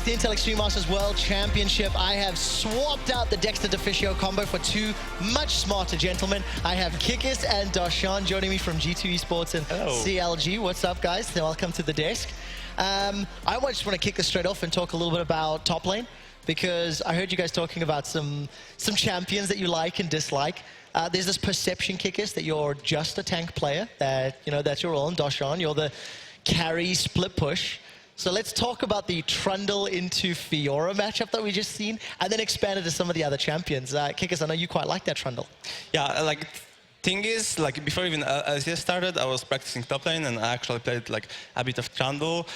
the Intel Extreme Masters World Championship. I have swapped out the Dexter Deficio combo for two much smarter gentlemen. I have Kikis and Darshan joining me from G2 Esports and CLG. What's up, guys? Welcome to the desk. I just want to kick this straight off and talk a little bit about top lane, because I heard you guys talking about some champions that you like and dislike. There's this perception, Kikis, that you're just a tank player, that, you know, that's your role. And Darshan, you're the carry split push. So let's talk about the Trundle into Fiora matchup that we just seen, and then expand it to some of the other champions. Kikis, I know you quite like that Trundle. Yeah, like, thing is, like, before even LCS started, I was practicing top lane, and I actually played like a bit of Trundle.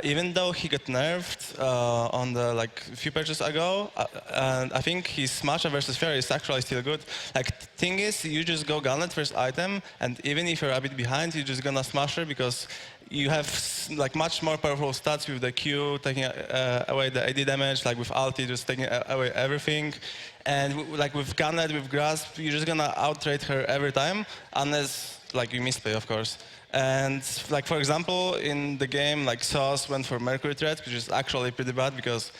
Even though he got nerfed on the few patches ago, and I think his smasher versus Fiora is actually still good. Like, thing is, you just go Gauntlet first item, and even if you're a bit behind, you're just gonna smasher because you have like much more powerful stats with the Q taking away the AD damage, like with ulti just taking away everything. And like with Gauntlet, with Grasp, you're just gonna outrate her every time, unless like you misplay, of course. And like for example, in the game, like Sauce went for Mercury Threat, which is actually pretty bad because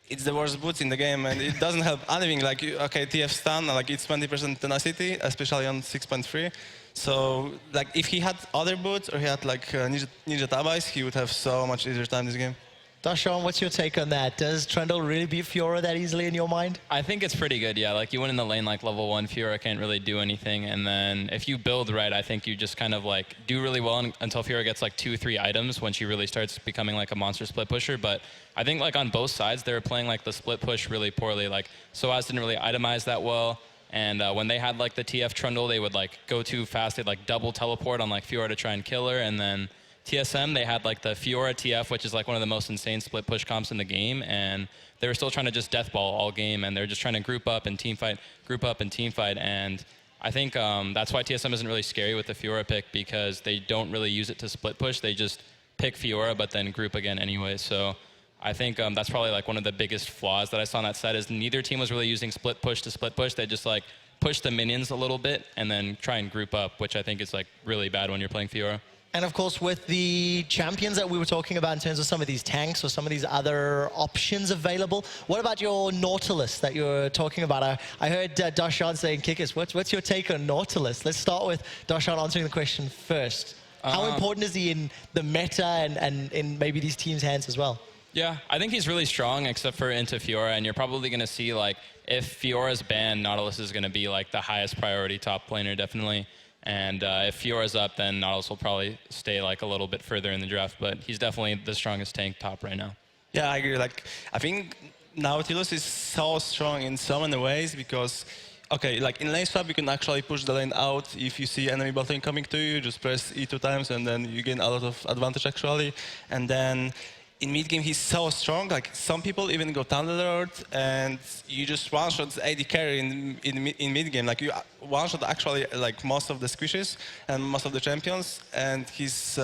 it's the worst boots in the game, and it doesn't help anything. Like, okay, TF stun, like it's 20% tenacity, especially on 6.3. So, like, if he had other boots or he had like Ninja Katowice, he would have so much easier time this game. Darshan, what's your take on that? Does Trundle really beat Fiora that easily in your mind? I think it's pretty good, yeah. Like, you win in the lane like level 1, Fiora can't really do anything. And then if you build right, I think you just kind of like do really well until Fiora gets like 2-3 items when she really starts becoming like a monster split pusher. But I think like on both sides, they were playing like the split push really poorly. Like, Soaz didn't really itemize that well. And when they had like the TF Trundle, they would like go too fast. They'd like double teleport on like Fiora to try and kill her. And then TSM, they had like the Fiora TF, which is like one of the most insane split push comps in the game. And they were still trying to just deathball all game. And they're just trying to group up and team fight, group up and team fight. And I think that's why TSM isn't really scary with the Fiora pick, because they don't really use it to split push. They just pick Fiora, but then group again anyway. So I think that's probably like one of the biggest flaws that I saw on that set, is neither team was really using split push to split push. They just like push the minions a little bit and then try and group up, which I think is like really bad when you're playing Fiora. And of course, with the champions that we were talking about in terms of some of these tanks or some of these other options available, what about your Nautilus that you're talking about? I heard Darshan saying, Kikis, what's your take on Nautilus? Let's start with Darshan answering the question first. How important is he in the meta and in maybe these teams' hands as well? Yeah, I think he's really strong, except for into Fiora, and you're probably going to see, like, if Fiora's banned, Nautilus is going to be, like, the highest priority top laner, definitely. And if Fiora's up, then Nautilus will probably stay, like, a little bit further in the draft, but he's definitely the strongest tank top right now. Yeah, I agree. Like, I think Nautilus is so strong in so many ways because, okay, like in lane swap, you can actually push the lane out. If you see enemy bot lane coming to you, just press E 2 times, and then you gain a lot of advantage, actually. And then in mid game, he's so strong. Like, some people even go Thunderlord, and you just one-shot AD carry in mid game. Like, you one-shot actually like most of the squishes and most of the champions. And his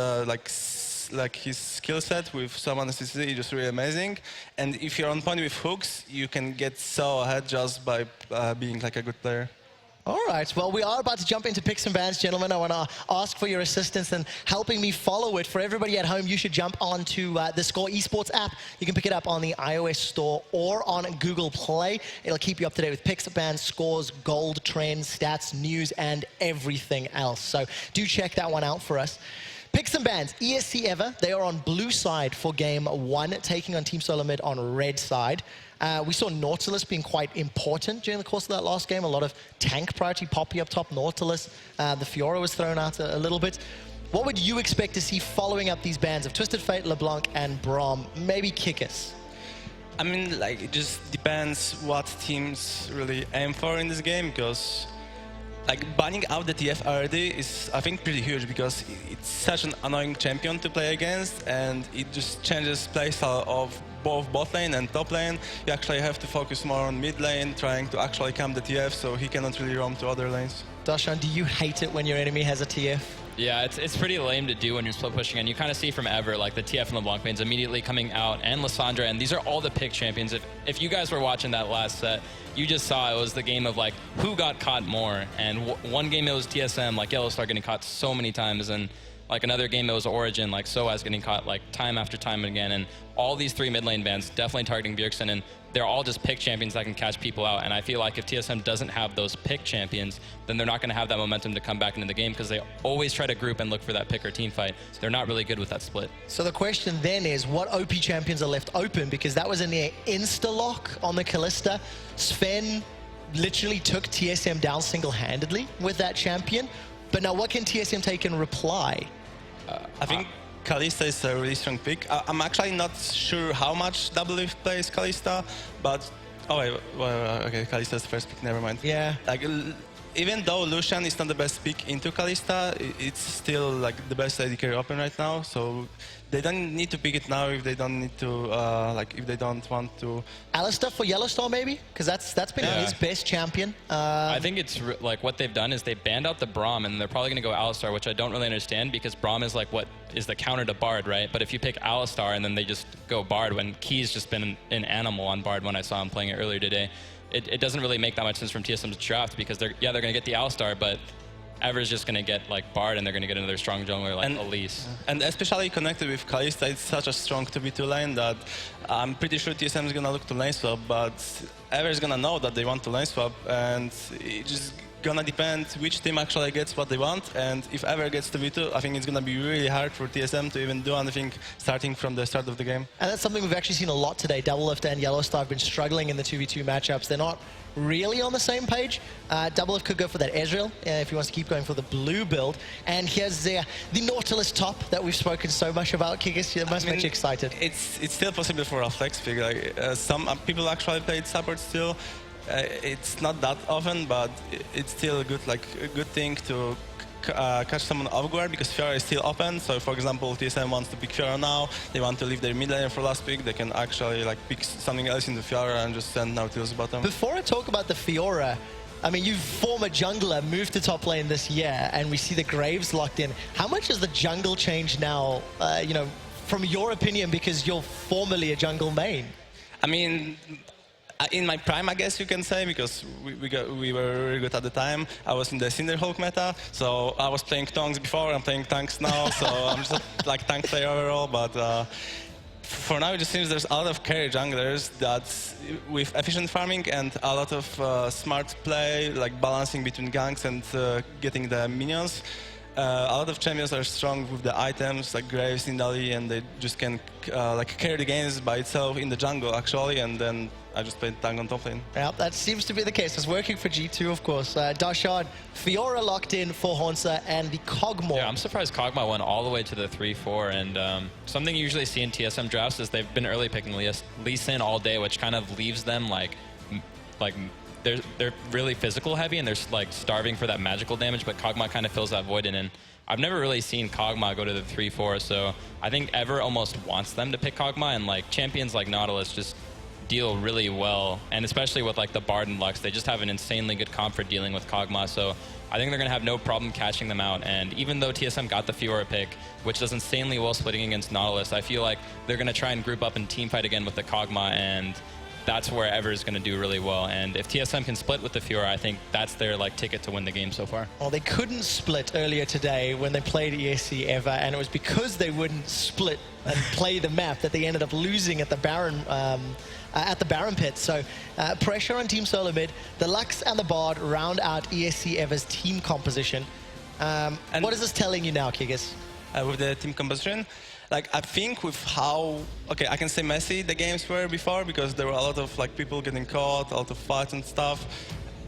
like his skill set with summon necessity is just really amazing. And if you're on point with hooks, you can get so ahead just by being like a good player. All right, well, we are about to jump into picks and bans, gentlemen. I want to ask for your assistance and helping me follow it. For everybody at home, you should jump onto the Score Esports app. You can pick it up on the iOS store or on Google Play. It'll keep you up to date with picks, bans, scores, gold, trends, stats, news, and everything else. So do check that one out for us. Picks and bans, ESC Ever. They are on blue side for game 1, taking on Team Solar Mid on red side. We saw Nautilus being quite important during the course of that last game. A lot of tank priority, Poppy up top, Nautilus. The Fiora was thrown out a little bit. What would you expect to see following up these bans of Twisted Fate, LeBlanc, and Braum? Maybe Kikis. I mean, like, it just depends what teams really aim for in this game, because like banning out the TF already is, I think, pretty huge, because it's such an annoying champion to play against, and it just changes playstyle of both bot lane and top lane. You actually have to focus more on mid lane, trying to actually camp the TF so he cannot really roam to other lanes. Darshan, do you hate it when your enemy has a TF? Yeah, it's pretty lame to do when you're split pushing, and you kind of see from Ever, like the TF and LeBlanc lanes immediately coming out, and Lissandra, and these are all the pick champions. If you guys were watching that last set, you just saw it was the game of like who got caught more, and one game it was TSM, like Yellowstar getting caught so many times, and like another game that was Origin, like Soaz getting caught like time after time again, and all these three mid lane bans definitely targeting Bjergsen, and they're all just pick champions that can catch people out. And I feel like if TSM doesn't have those pick champions, then they're not going to have that momentum to come back into the game, because they always try to group and look for that pick or team fight. They're not really good with that split. So the question then is, what OP champions are left open? Because that was a near insta-lock on the Kalista. Sven literally took TSM down single-handedly with that champion. But now what can TSM take in reply? I think Kalista is a really strong pick. I'm actually not sure how much W plays Kalista, but okay, Kalista is the first pick. Never mind. Yeah. Like, even though Lucian is not the best pick into Kalista, it's still like the best AD carry open right now. So they don't need to pick it now if they don't need to, like if they don't want to. Alistair for Yellowstar maybe, because that's been his best champion. I think it's like what they've done is they banned out the Braum, and they're probably going to go Alistar, which I don't really understand, because Braum is like what is the counter to Bard, right? But if you pick Alistar and then they just go Bard, when Key's just been an animal on Bard when I saw him playing it earlier today, it doesn't really make that much sense from TSM's draft, because they're going to get the Alistar, but Ever's just going to get like Bard, and they're going to get another strong jungler like Elise. And especially connected with Kalista, it's such a strong 2v2 lane that I'm pretty sure TSM is going to look to lane swap, but Ever is going to know that they want to lane swap, and it's just going to depend which team actually gets what they want. And if Ever gets 2v2, I think it's going to be really hard for TSM to even do anything starting from the start of the game. And that's something we've actually seen a lot today. Doublelift and Yellowstar have been struggling in the 2v2 matchups. They're not really on the same page. Doublelift could go for that Ezreal if he wants to keep going for the blue build. And here's the Nautilus top that we've spoken so much about. Kikis, you must make you excited. It's still possible for a flex pick. Like, some people actually played support still. It's not that often, but it's still a good thing to catch someone off guard, because Fiora is still open. So, for example, TSM wants to pick Fiora now, they want to leave their mid laner for last pick, they can actually like pick something else into Fiora and just send Nautilus bottom. Before I talk about the Fiora, I mean, you former jungler moved to top lane this year, and we see the Graves locked in. How much has the jungle changed now, you know, from your opinion, because you're formerly a jungle main? I mean, in my prime, I guess you can say, because we were really good at the time. I was in the Cinderhawk meta, so I was playing Tongs before, I'm playing tanks now, so I'm just like tank player overall. But for now, it just seems there's a lot of carry junglers that, with efficient farming and a lot of smart play, like balancing between ganks and getting the minions. A lot of champions are strong with the items like Graves, Nidalee, and they just can like carry the games by itself in the jungle actually, and then I just played tank on top lane. Yeah, that seems to be the case. It's working for G2, of course. Darshad, Fiora locked in for Hornsa and the Kog'Maw. Yeah, I'm surprised Kog'Maw went all the way to the 3-4, and something you usually see in TSM drafts is they've been early picking Lee Sin all day, which kind of leaves them like they're really physical heavy, and they're like starving for that magical damage, but Kog'Maw kind of fills that void in. And I've never really seen Kog'Maw go to the 3-4, so I think Ever almost wants them to pick Kog'Maw, and like champions like Nautilus just deal really well, and especially with like the Bard and Lux, they just have an insanely good comp for dealing with Kog'Maw, so I think they're going to have no problem catching them out. And even though TSM got the Fiora pick, which does insanely well splitting against Nautilus, I feel like they're going to try and group up and team fight again with the Kog'Maw, and that's where Ever is going to do really well. And if TSM can split with the Fiora, I think that's their like ticket to win the game so far. Well, they couldn't split earlier today when they played ESC Ever, and it was because they wouldn't split and play the map that they ended up losing at the Baron pit. So pressure on Team Solo mid. The Lux and the Bard round out ESC Ever's team composition. And what is this telling you now, Kigis? With the team composition, like, I think with how, okay, I can say messy the games were before, because there were a lot of like people getting caught, a lot of fights and stuff.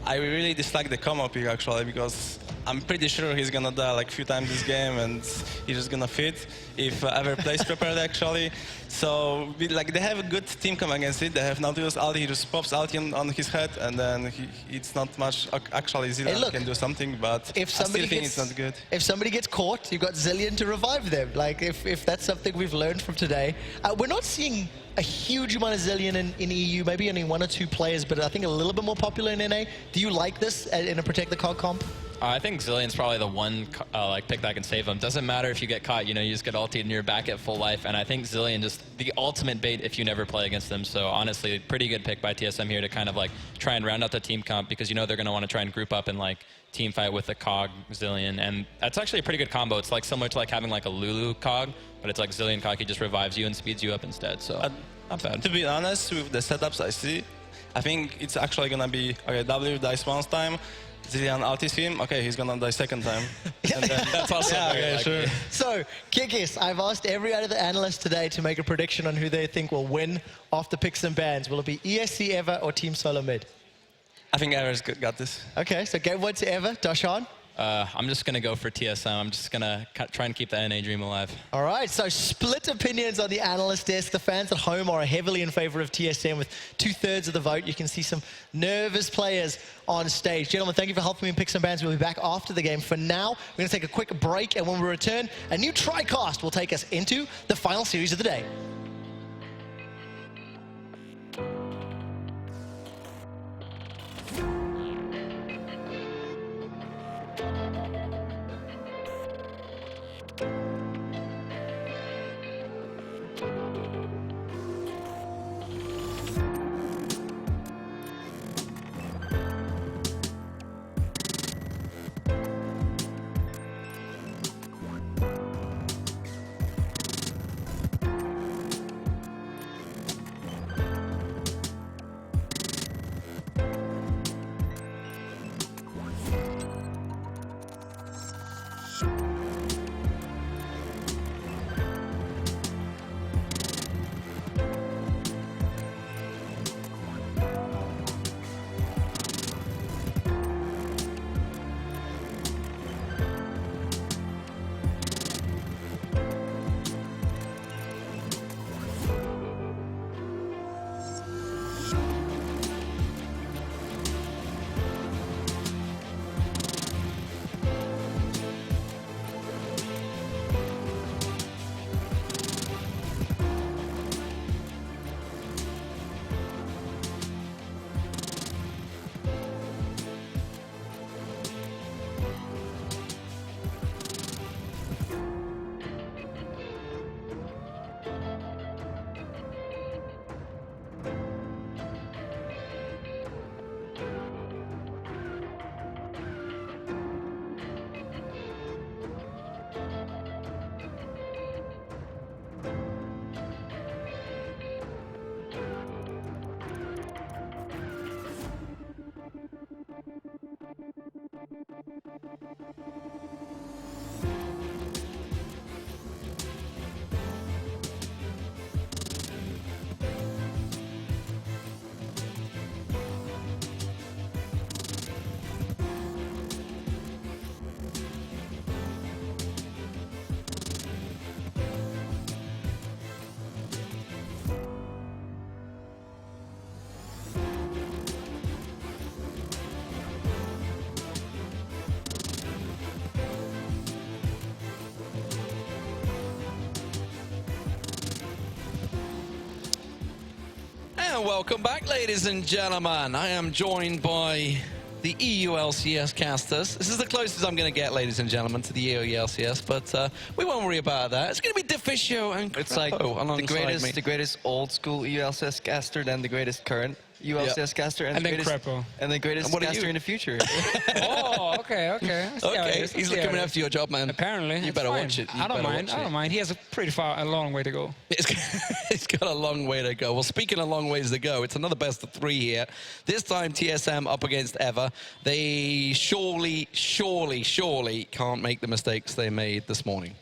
I really dislike the Kog'Maw pick actually, because I'm pretty sure he's gonna die like a few times this game, and he's just gonna fit if Ever plays prepared actually. So like they have a good team come against it. They have Nautilus ulti, he just pops ulti on his head, and then it's not much. Actually, Zilean can do something, but I still think it's not good. If somebody gets caught, you've got Zilean to revive them. Like if that's something we've learned from today. We're not seeing a huge amount of Zilean in EU, maybe only 1 or 2 players, but I think a little bit more popular in NA. Do you like this in a Protect the Cog comp? I think Zillion's probably the one like pick that can save him. Doesn't matter if you get caught, you know, you just get ultied and you're back at full life. And I think Zillion just the ultimate bait if you never play against them. So honestly, pretty good pick by TSM here to kind of like try and round out the team comp because you know they're going to want to try and group up and like team fight with the Cog Zillion. And that's actually a pretty good combo. It's like similar to like having like a Lulu Cog, but it's like Zillion Cog, he just revives you and speeds you up instead. So not bad. To be honest, with the setups I see, I think it's actually gonna be okay. W dies once time. Zillion ultis him. Okay, he's gonna die second time. And then, That's also yeah, very okay, likely. sure. So, Kikis, I've asked every other analyst today to make a prediction on who they think will win off the picks and bans. Will it be ESC Ever or Team Solo Mid? I think Ever's got this. Okay, so game one to Ever. Dashan? I'm just going to go for TSM. I'm just going to try and keep the NA dream alive. All right, so split opinions on the analyst desk. The fans at home are heavily in favor of TSM with 2/3 of the vote. You can see some nervous players on stage. Gentlemen, thank you for helping me in Picks and Bans. We'll be back after the game. For now, we're going to take a quick break, and when we return, a new TriCast will take us into the final series of the day. And welcome back, ladies and gentlemen. I am joined by the EULCS casters. This is the closest I'm going to get, ladies and gentlemen, to the EULCS, but we won't worry about that. It's going to be Deficio and It's like alongside me. the greatest old school ULCS caster, then the greatest current ULCS caster, and the then greatest, Crepo. and the greatest what are caster you? in the future. Oh, okay. I see how it Okay, is. I he's see how coming it is. after your job, man. Apparently, You it's better fine. watch it. You I don't better mind. watch I it. don't mind. He has a long way to go. It's got a long way to go. Well, speaking of long ways to go, it's another best of 3 here. This time, TSM up against Ever. They surely can't make the mistakes they made this morning.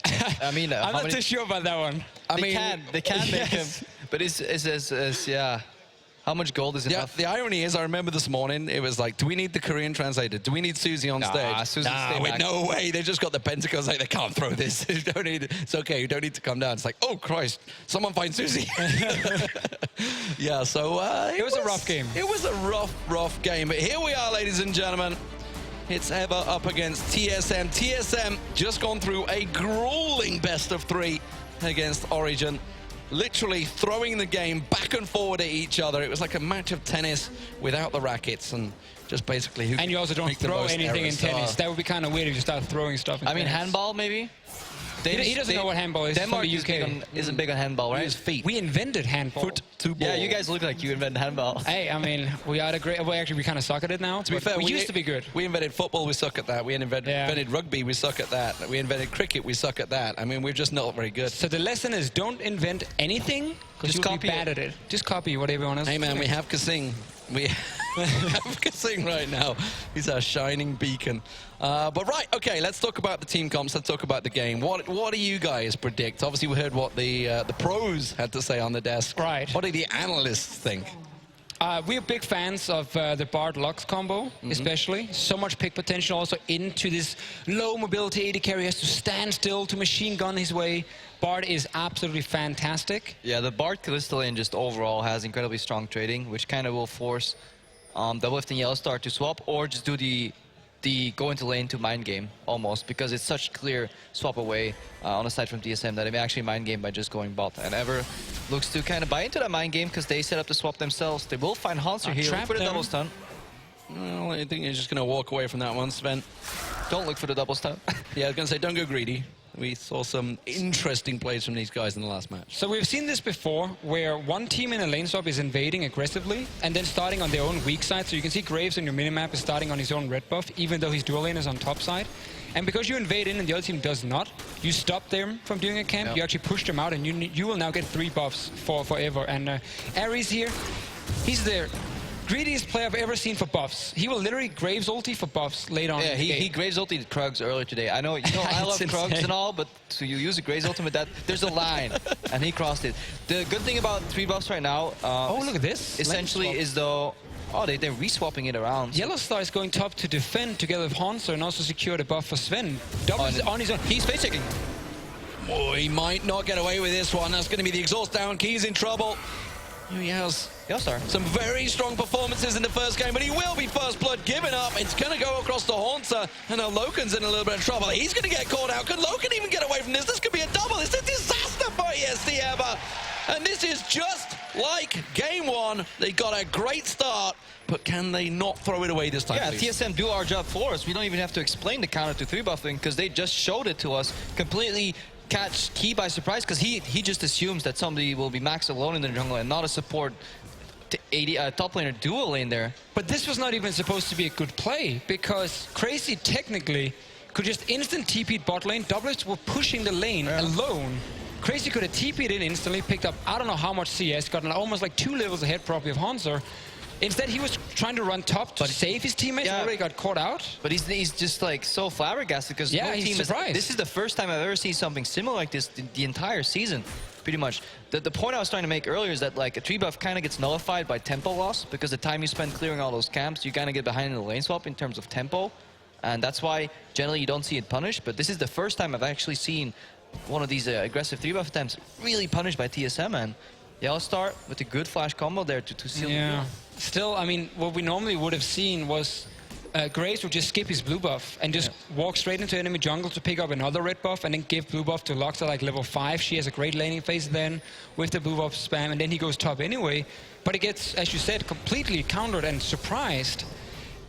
I mean, I'm not too sure about that one. they can make him, but yeah. How much gold is Yeah, enough? the irony is, I remember this morning, it was like, do we need the Korean translator? Do we need Susie on stage? Susie, stay wait, back. no way. They just got the pentacles, like, they can't throw this. You don't need, it's okay, you don't need to come down. It's like, oh, Christ, someone find Susie. Yeah, so... It was a rough game. It was a rough game. But here we are, ladies and gentlemen. It's Ever up against TSM. TSM just gone through a grueling best of 3 against Origin. Literally throwing the game back and forward at each other. It was like a match of tennis without the rackets, and Just basically who And you also don't make the throw most anything in errors. tennis. That would be kind of weird if you start throwing stuff in I mean, tennis. handball maybe. He doesn't know what handball is. Denmark From is the big UK. on, isn't big on handball, right? His feet. We invented handball. Foot to ball. Yeah, you guys look like you invented handball. Hey, I mean, we are the great. Well, actually, we kind of suck at it now. To be fair, we used to be good. We invented football, we suck at that. We Yeah. invented rugby, we suck at that. We invented cricket, we suck at that. I mean, we're just not very good. So the lesson is don't invent anything because Just you'll copy be bad it. at it. Just copy what everyone else Hey is man, doing. we have Kasing. We have Kasing right now. He's our shining beacon. But right, okay, let's talk about the team comps. Let's talk about the game. What do you guys predict? Obviously, we heard what the pros had to say on the desk. Right. What do the analysts think? We're big fans of the Bard Lux combo, especially. So much pick potential also into this low mobility AD carry. Has to stand still to machine gun his way. Bard is absolutely fantastic. Yeah, the Bard Callisto lane just overall has incredibly strong trading, which kind of will force Doublelift and Yellow Star to swap or just do the go into lane to mind game almost, because it's such clear swap away on the side from DSM that it may actually mind game by just going bot. And Ever looks to kind of buy into that mind game because they set up the swap themselves. They will find Hanser here. Look trap for the them. double stun. Well, I think you're just going to walk away from that one, Sven. Don't look for the double stun. Yeah, I was going to say, don't go greedy. We saw some interesting plays from these guys in the last match. So we've seen this before, where one team in a lane swap is invading aggressively and then starting on their own weak side. So you can see Graves on your minimap is starting on his own red buff, even though his dual lane is on top side. And because you invade in and the other team does not, you stop them from doing a camp. Yep. You actually push them out, and you will now get 3 buffs for forever. And Ares here, he's the greediest player I've ever seen for buffs. He will literally Graves ulti for buffs later on. Yeah, in the he game. Graves ulted Krugs earlier today. I know, I love It's Krugs insane. and all, but to you use a Graves ultimate, that there's a line, and he crossed it. The good thing about 3 buffs right now, Oh, look at this. essentially Lane swap. is though, they're reswapping it around. Yellow Star is going top to defend together with Hanser and also secure the buff for Sven. Double is on his own. He's face checking. Oh, he might not get away with this one. That's going to be the exhaust down. Key's in trouble. He has Yellow Star. some very strong performances in the first game, but he will be first blood given up. It's going to go across to Haunter, and now Loken's in a little bit of trouble. He's going to get caught out. Could Loken even get away from this? This could be a double. It's a disaster for ESC Ever. And this is just like game 1. They got a great start, but can they not throw it away this time, Yeah, please? TSM do our job for us. We don't even have to explain the counter to 3 buffing because they just showed it to us. Completely catch Key by surprise because he just assumes that somebody will be max alone in the jungle and not a support top laner dual lane there. But this was not even supposed to be a good play because Crazy technically could just instant TP'd bot lane. Doublets were pushing the lane alone. Crazy could have TP'd in instantly, picked up I don't know how much CS, gotten almost like 2 levels ahead probably of Hanser. Instead, he was trying to run top to save his teammates. Yeah. Already got caught out. But he's just like so flabbergasted because Yeah, no he's team surprised. this is the first time I've ever seen something similar like this the entire season, pretty much. The point I was trying to make earlier is that like a 3 buff kind of gets nullified by tempo loss because the time you spend clearing all those camps, you kind of get behind in the lane swap in terms of tempo, and that's why generally you don't see it punished. But this is the first time I've actually seen one of these aggressive 3 buff attempts really punished by TSM, and Yellow Star with a good flash combo there to seal the deal. Still, I mean, what we normally would have seen was Graves would just skip his blue buff and just walk straight into enemy jungle to pick up another red buff and then give blue buff to Lux at like level 5. She has a great laning phase then with the blue buff spam, and then he goes top anyway. But it gets, as you said, completely countered and surprised.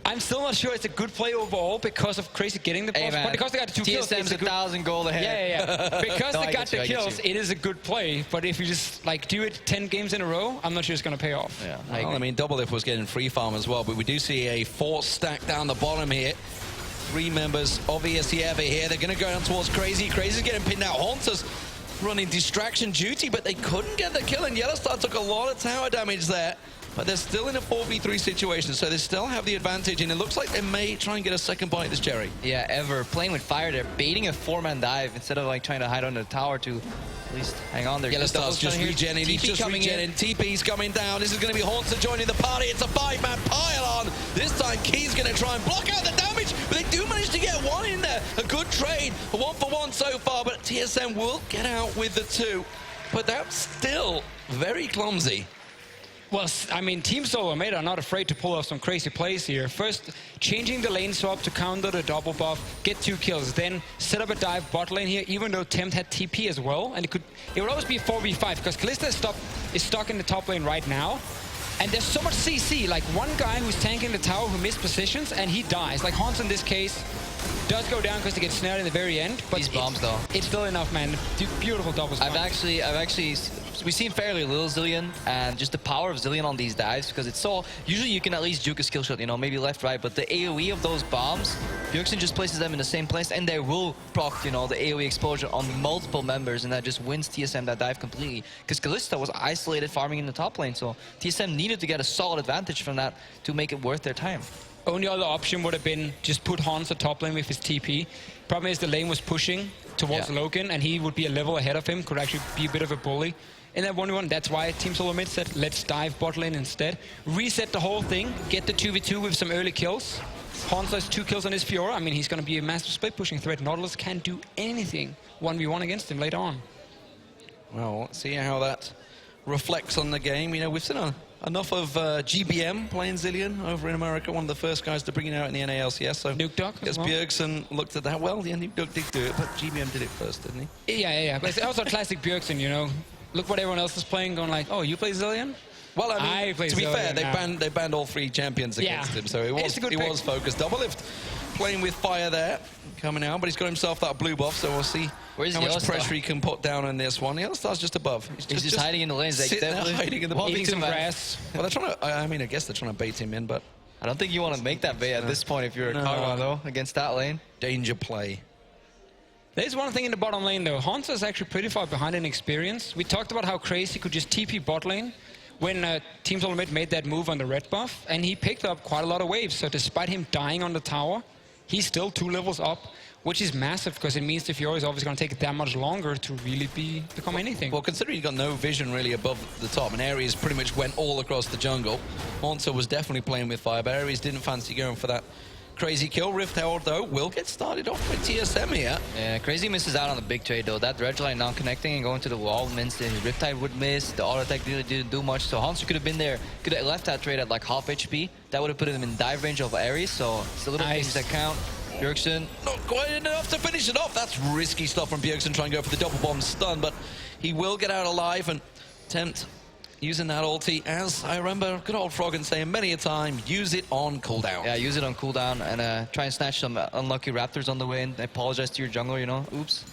I'm still not sure it's a good play overall because of Crazy getting the buff, but because they got the 2 kills, TSM's it's a good... 1,000 gold ahead. Yeah. Because No, they I got get you, the I get kills, you. it is a good play. But if you just like do it 10 games in a row, I'm not sure it's going to pay off. Yeah, Well, I mean, Doublelift was getting free farm as well, but we do see a 4 stack down the bottom here. 3 members of ESC Ever here. They're going to go down towards Crazy. Crazy's getting pinned out. Haunter's running distraction duty, but they couldn't get the kill, and Yellowstar took a lot of tower damage there. But they're still in a 4v3 situation, so they still have the advantage, and it looks like they may try and get a second bite at this cherry. Yeah, Ever playing with fire there, baiting a 4-man dive instead of like trying to hide under the tower to at least hang on there. Yellowstar's just regenning. He's just regenning. TP's coming down. This is going to be Haunter joining the party. It's a 5-man pile-on. This time, Key's going to try and block out the damage, but they do manage to get 1 in there. A good trade, a 1-for-1 so far, but TSM will get out with the 2. But that's still very clumsy. Well, I mean, Team Solo Meta are not afraid to pull off some crazy plays here. First, changing the lane swap to counter the double buff, get 2 kills, then set up a dive bot lane here, even though Tempt had TP as well, and it would always be 4v5 because Kalista is stuck in the top lane right now. And there's so much CC, like one guy who's tanking the tower who missed positions and he dies. Like Hans in this case does go down because he gets snared in the very end. But These bombs though. It's still enough, man. Beautiful double spot. We've seen fairly little Zilean, and just the power of Zilean on these dives, because it's so, usually you can at least juke a skill shot, you know, maybe left, right, but the AoE of those bombs, Bjergsen just places them in the same place, and they will proc, you know, the AoE exposure on multiple members, and that just wins TSM that dive completely. Because Kalista was isolated farming in the top lane, so TSM needed to get a solid advantage from that to make it worth their time. Only other option would have been just put Hans at top lane with his TP. Problem is the lane was pushing towards Loken, and he would be a level ahead of him, could actually be a bit of a bully. In that 1v1, that's why Team Solo Mid said, let's dive bot lane instead. Reset the whole thing, get the 2v2 with some early kills. Hans has 2 kills on his Fiora. I mean, he's going to be a massive split pushing threat. Nautilus can't do anything 1v1 against him later on. Well, let's see how that reflects on the game. You know, we've seen enough of GBM playing Zilean over in America, one of the first guys to bring it out in the NALCS. So Nuke Dog as well. Bjergsen looked at that. Well, yeah, Nuke Dog did do it, but GBM did it first, didn't he? Yeah. But it's also classic Bjergsen, you know. Look what everyone else is playing, going like, oh, you play Zilean? Well, I mean, to be fair, they banned all 3 champions against him, so he was focused. Double Lift playing with fire there, coming out, but he's got himself that blue buff, so we'll see how much pressure he can put down on this one. Yellowstar's just above. He's just hiding in the lanes. Like, hiding in the eating some grass. Well, they're trying to, I mean, I guess they're trying to bait him in, but I don't think you want to make that bait at this point if you're a Karma, though, against that lane. Danger play. There's one thing in the bottom lane, though. Hansa is actually pretty far behind in experience. We talked about how crazy could just TP bot lane when Team Solo Mid made that move on the red buff, and he picked up quite a lot of waves. So despite him dying on the tower, he's still 2 levels up, which is massive because it means the Fiora is obviously going to take it that much longer to really become anything. Well, considering he got no vision really above the top, and Ares pretty much went all across the jungle, Hansa was definitely playing with fire, but Ares didn't fancy going for that crazy kill. Rift Herald, though, will get started off by TSM here. Yeah, Crazy misses out on the big trade, though. That red line not connecting and going to the wall means the Riptide would miss. The auto attack really didn't do much, so Hansu could have been there, could have left that trade at like half HP. That would have put him in dive range of Ares, so it's the little things that count. Bjergsen. Not quite enough to finish it off. That's risky stuff from Bjergsen, trying to go for the double bomb stun, but he will get out alive and attempt using that ulti, as I remember good old Froggen saying many a time, use it on cooldown. Yeah, use it on cooldown and try and snatch some unlucky raptors on the way in. I apologize to your jungler, you know. Oops.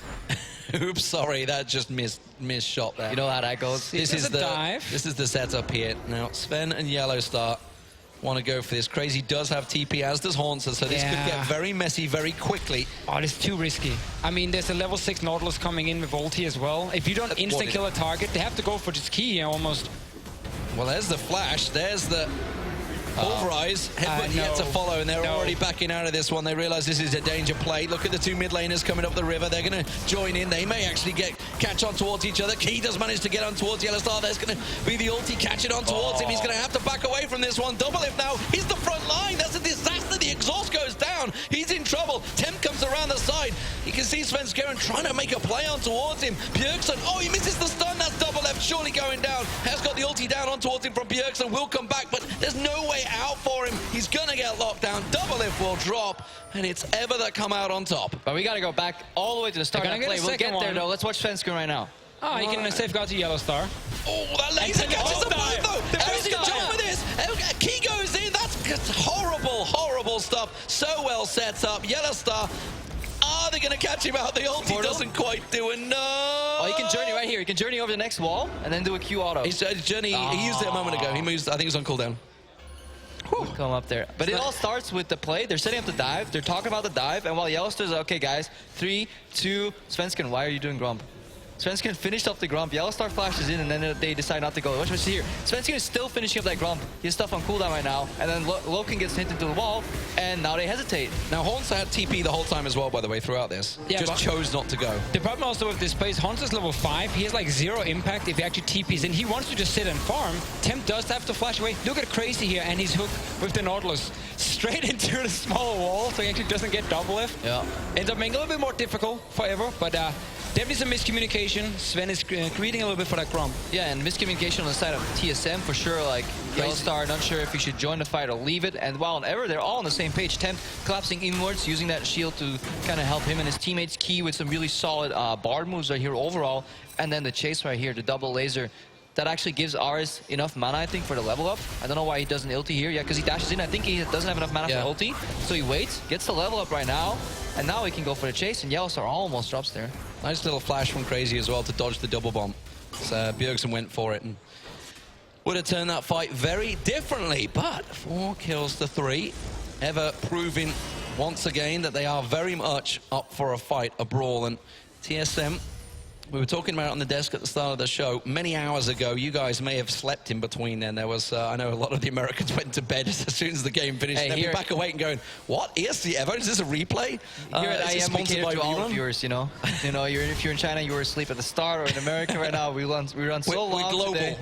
Oops, sorry, that just missed shot there. You know how that goes. This is the setup here. Now, Sven and Yellowstar want to go for this. Crazy does have TP, as does Hansa, so this could get very messy very quickly. Oh, it's too risky. I mean, there's a level 6 Nautilus coming in with ulti as well. If you don't instant kill a target, they have to go for just key almost. Well, there's the flash. There's the Pulverize. Headbutt yet to follow, and they're already backing out of this one. They realize this is a danger play. Look at the 2 mid laners coming up the river. They're going to join in. They may actually catch on towards each other. Key does manage to get on towards Yellowstar. There's going to be the ulti catching on towards him. He's going to have to back away from this one. Double Lift now. He's the front line. That's a disaster. The exhaust goes down. He's in trouble. Temp comes around the side. You can see Sven Skeren trying to make a play on towards him. Bjergsen, oh, he misses the stun. That's Double Left surely going down. Has got the ulti down on towards him from Bjergsen. Will come back, but there's no way out for him. He's gonna get locked down. Double Lift will drop, and it's Ever that come out on top. But we gotta go back all the way to the start of the play. We'll get there, though. Let's watch Svenskeren right now. Oh, he can safeguard to Yellowstar. Oh, that laser catches the both, though. Everyone's gonna jump for this. Key goes in. That's horrible, horrible stuff. So well set up. Yellowstar. Are they going to catch him out? The ulti doesn't quite do enough. Oh, he can journey right here. He can journey over the next wall and then do a Q auto. His journey, he used it a moment ago. He moves, I think it was on cooldown. Come up there. But it all starts with the play. They're setting up the dive. They're talking about the dive. And while Yellowstar's like, okay, guys, 3, 2, Svensken, why are you doing Grump? Svensken finished off the Grump. Yellowstar flashes in, and then they decide not to go. Watch what's here. Svensken is still finishing up that Grump. He has stuff on cooldown right now. And then Loken gets hit into the wall, and now they hesitate. Now, Hansa had TP the whole time as well, by the way, throughout this. Yeah, just chose not to go. The problem also with this play is Hansa's level 5. He has like 0 impact if he actually TPs in. He wants to just sit and farm. Temp does have to flash away. Look at Crazy here, and he's hooked with the Nautilus straight into the smaller wall, so he actually doesn't get double lift. Yeah. Ends up making it a little bit more difficult forever, but definitely some miscommunication. Sven is greeting a little bit for that Grump. Yeah, and miscommunication on the side of TSM for sure. Like, Yellowstar not sure if he should join the fight or leave it. And while on Ever, they're all on the same page. Temp collapsing inwards, using that shield to kind of help him and his teammates. Key with some really solid bar moves right here overall. And then the chase right here, the double laser. that actually gives Aris enough mana, I think, for the level up. I don't know why he doesn't ulti here. Yeah, because he dashes in. I think he doesn't have enough mana for ulti. So he waits, gets the level up right now, and now he can go for the chase, and Yellowstar almost drops there. Nice little flash from Crazy as well to dodge the double bomb. So Bjergsen went for it and would have turned that fight very differently. But 4 kills to 3. Ever proving once again that they are very much up for a fight, a brawl. And TSM, we were talking about it on the desk at the start of the show many hours ago. You guys may have slept in between then. There was, I know a lot of the Americans went to bed as soon as the game finished. They'd be back awake and going, what? ESC ever? Is this a replay? Here at IEM, we cater to all viewers, you know. If you're in China, you were asleep at the start, or in America right now, we run so long global. today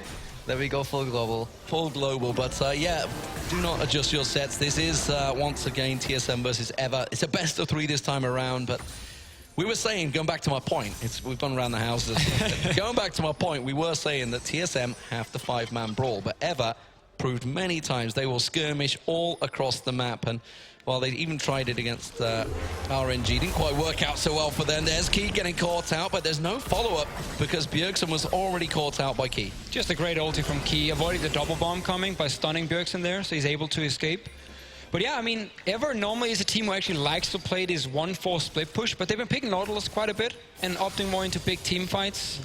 that we go full global. Full global, but yeah, do not adjust your sets. This is, once again, TSM versus Ever. It's a best of 3 this time around, but we were saying, going back to my point, we've gone around the houses. Going back to my point, we were saying that TSM have the 5-man brawl, but Ever proved many times they will skirmish all across the map. And while they even tried it against RNG, didn't quite work out so well for them. There's Key getting caught out, but there's no follow-up because Bjergsen was already caught out by Key. Just a great ulti from Key, avoiding the double bomb coming by stunning Bjergsen there, so he's able to escape. But yeah, I mean, Ever normally is a team who actually likes to play this 1-4 split push, but they've been picking Nautilus quite a bit and opting more into big team fights.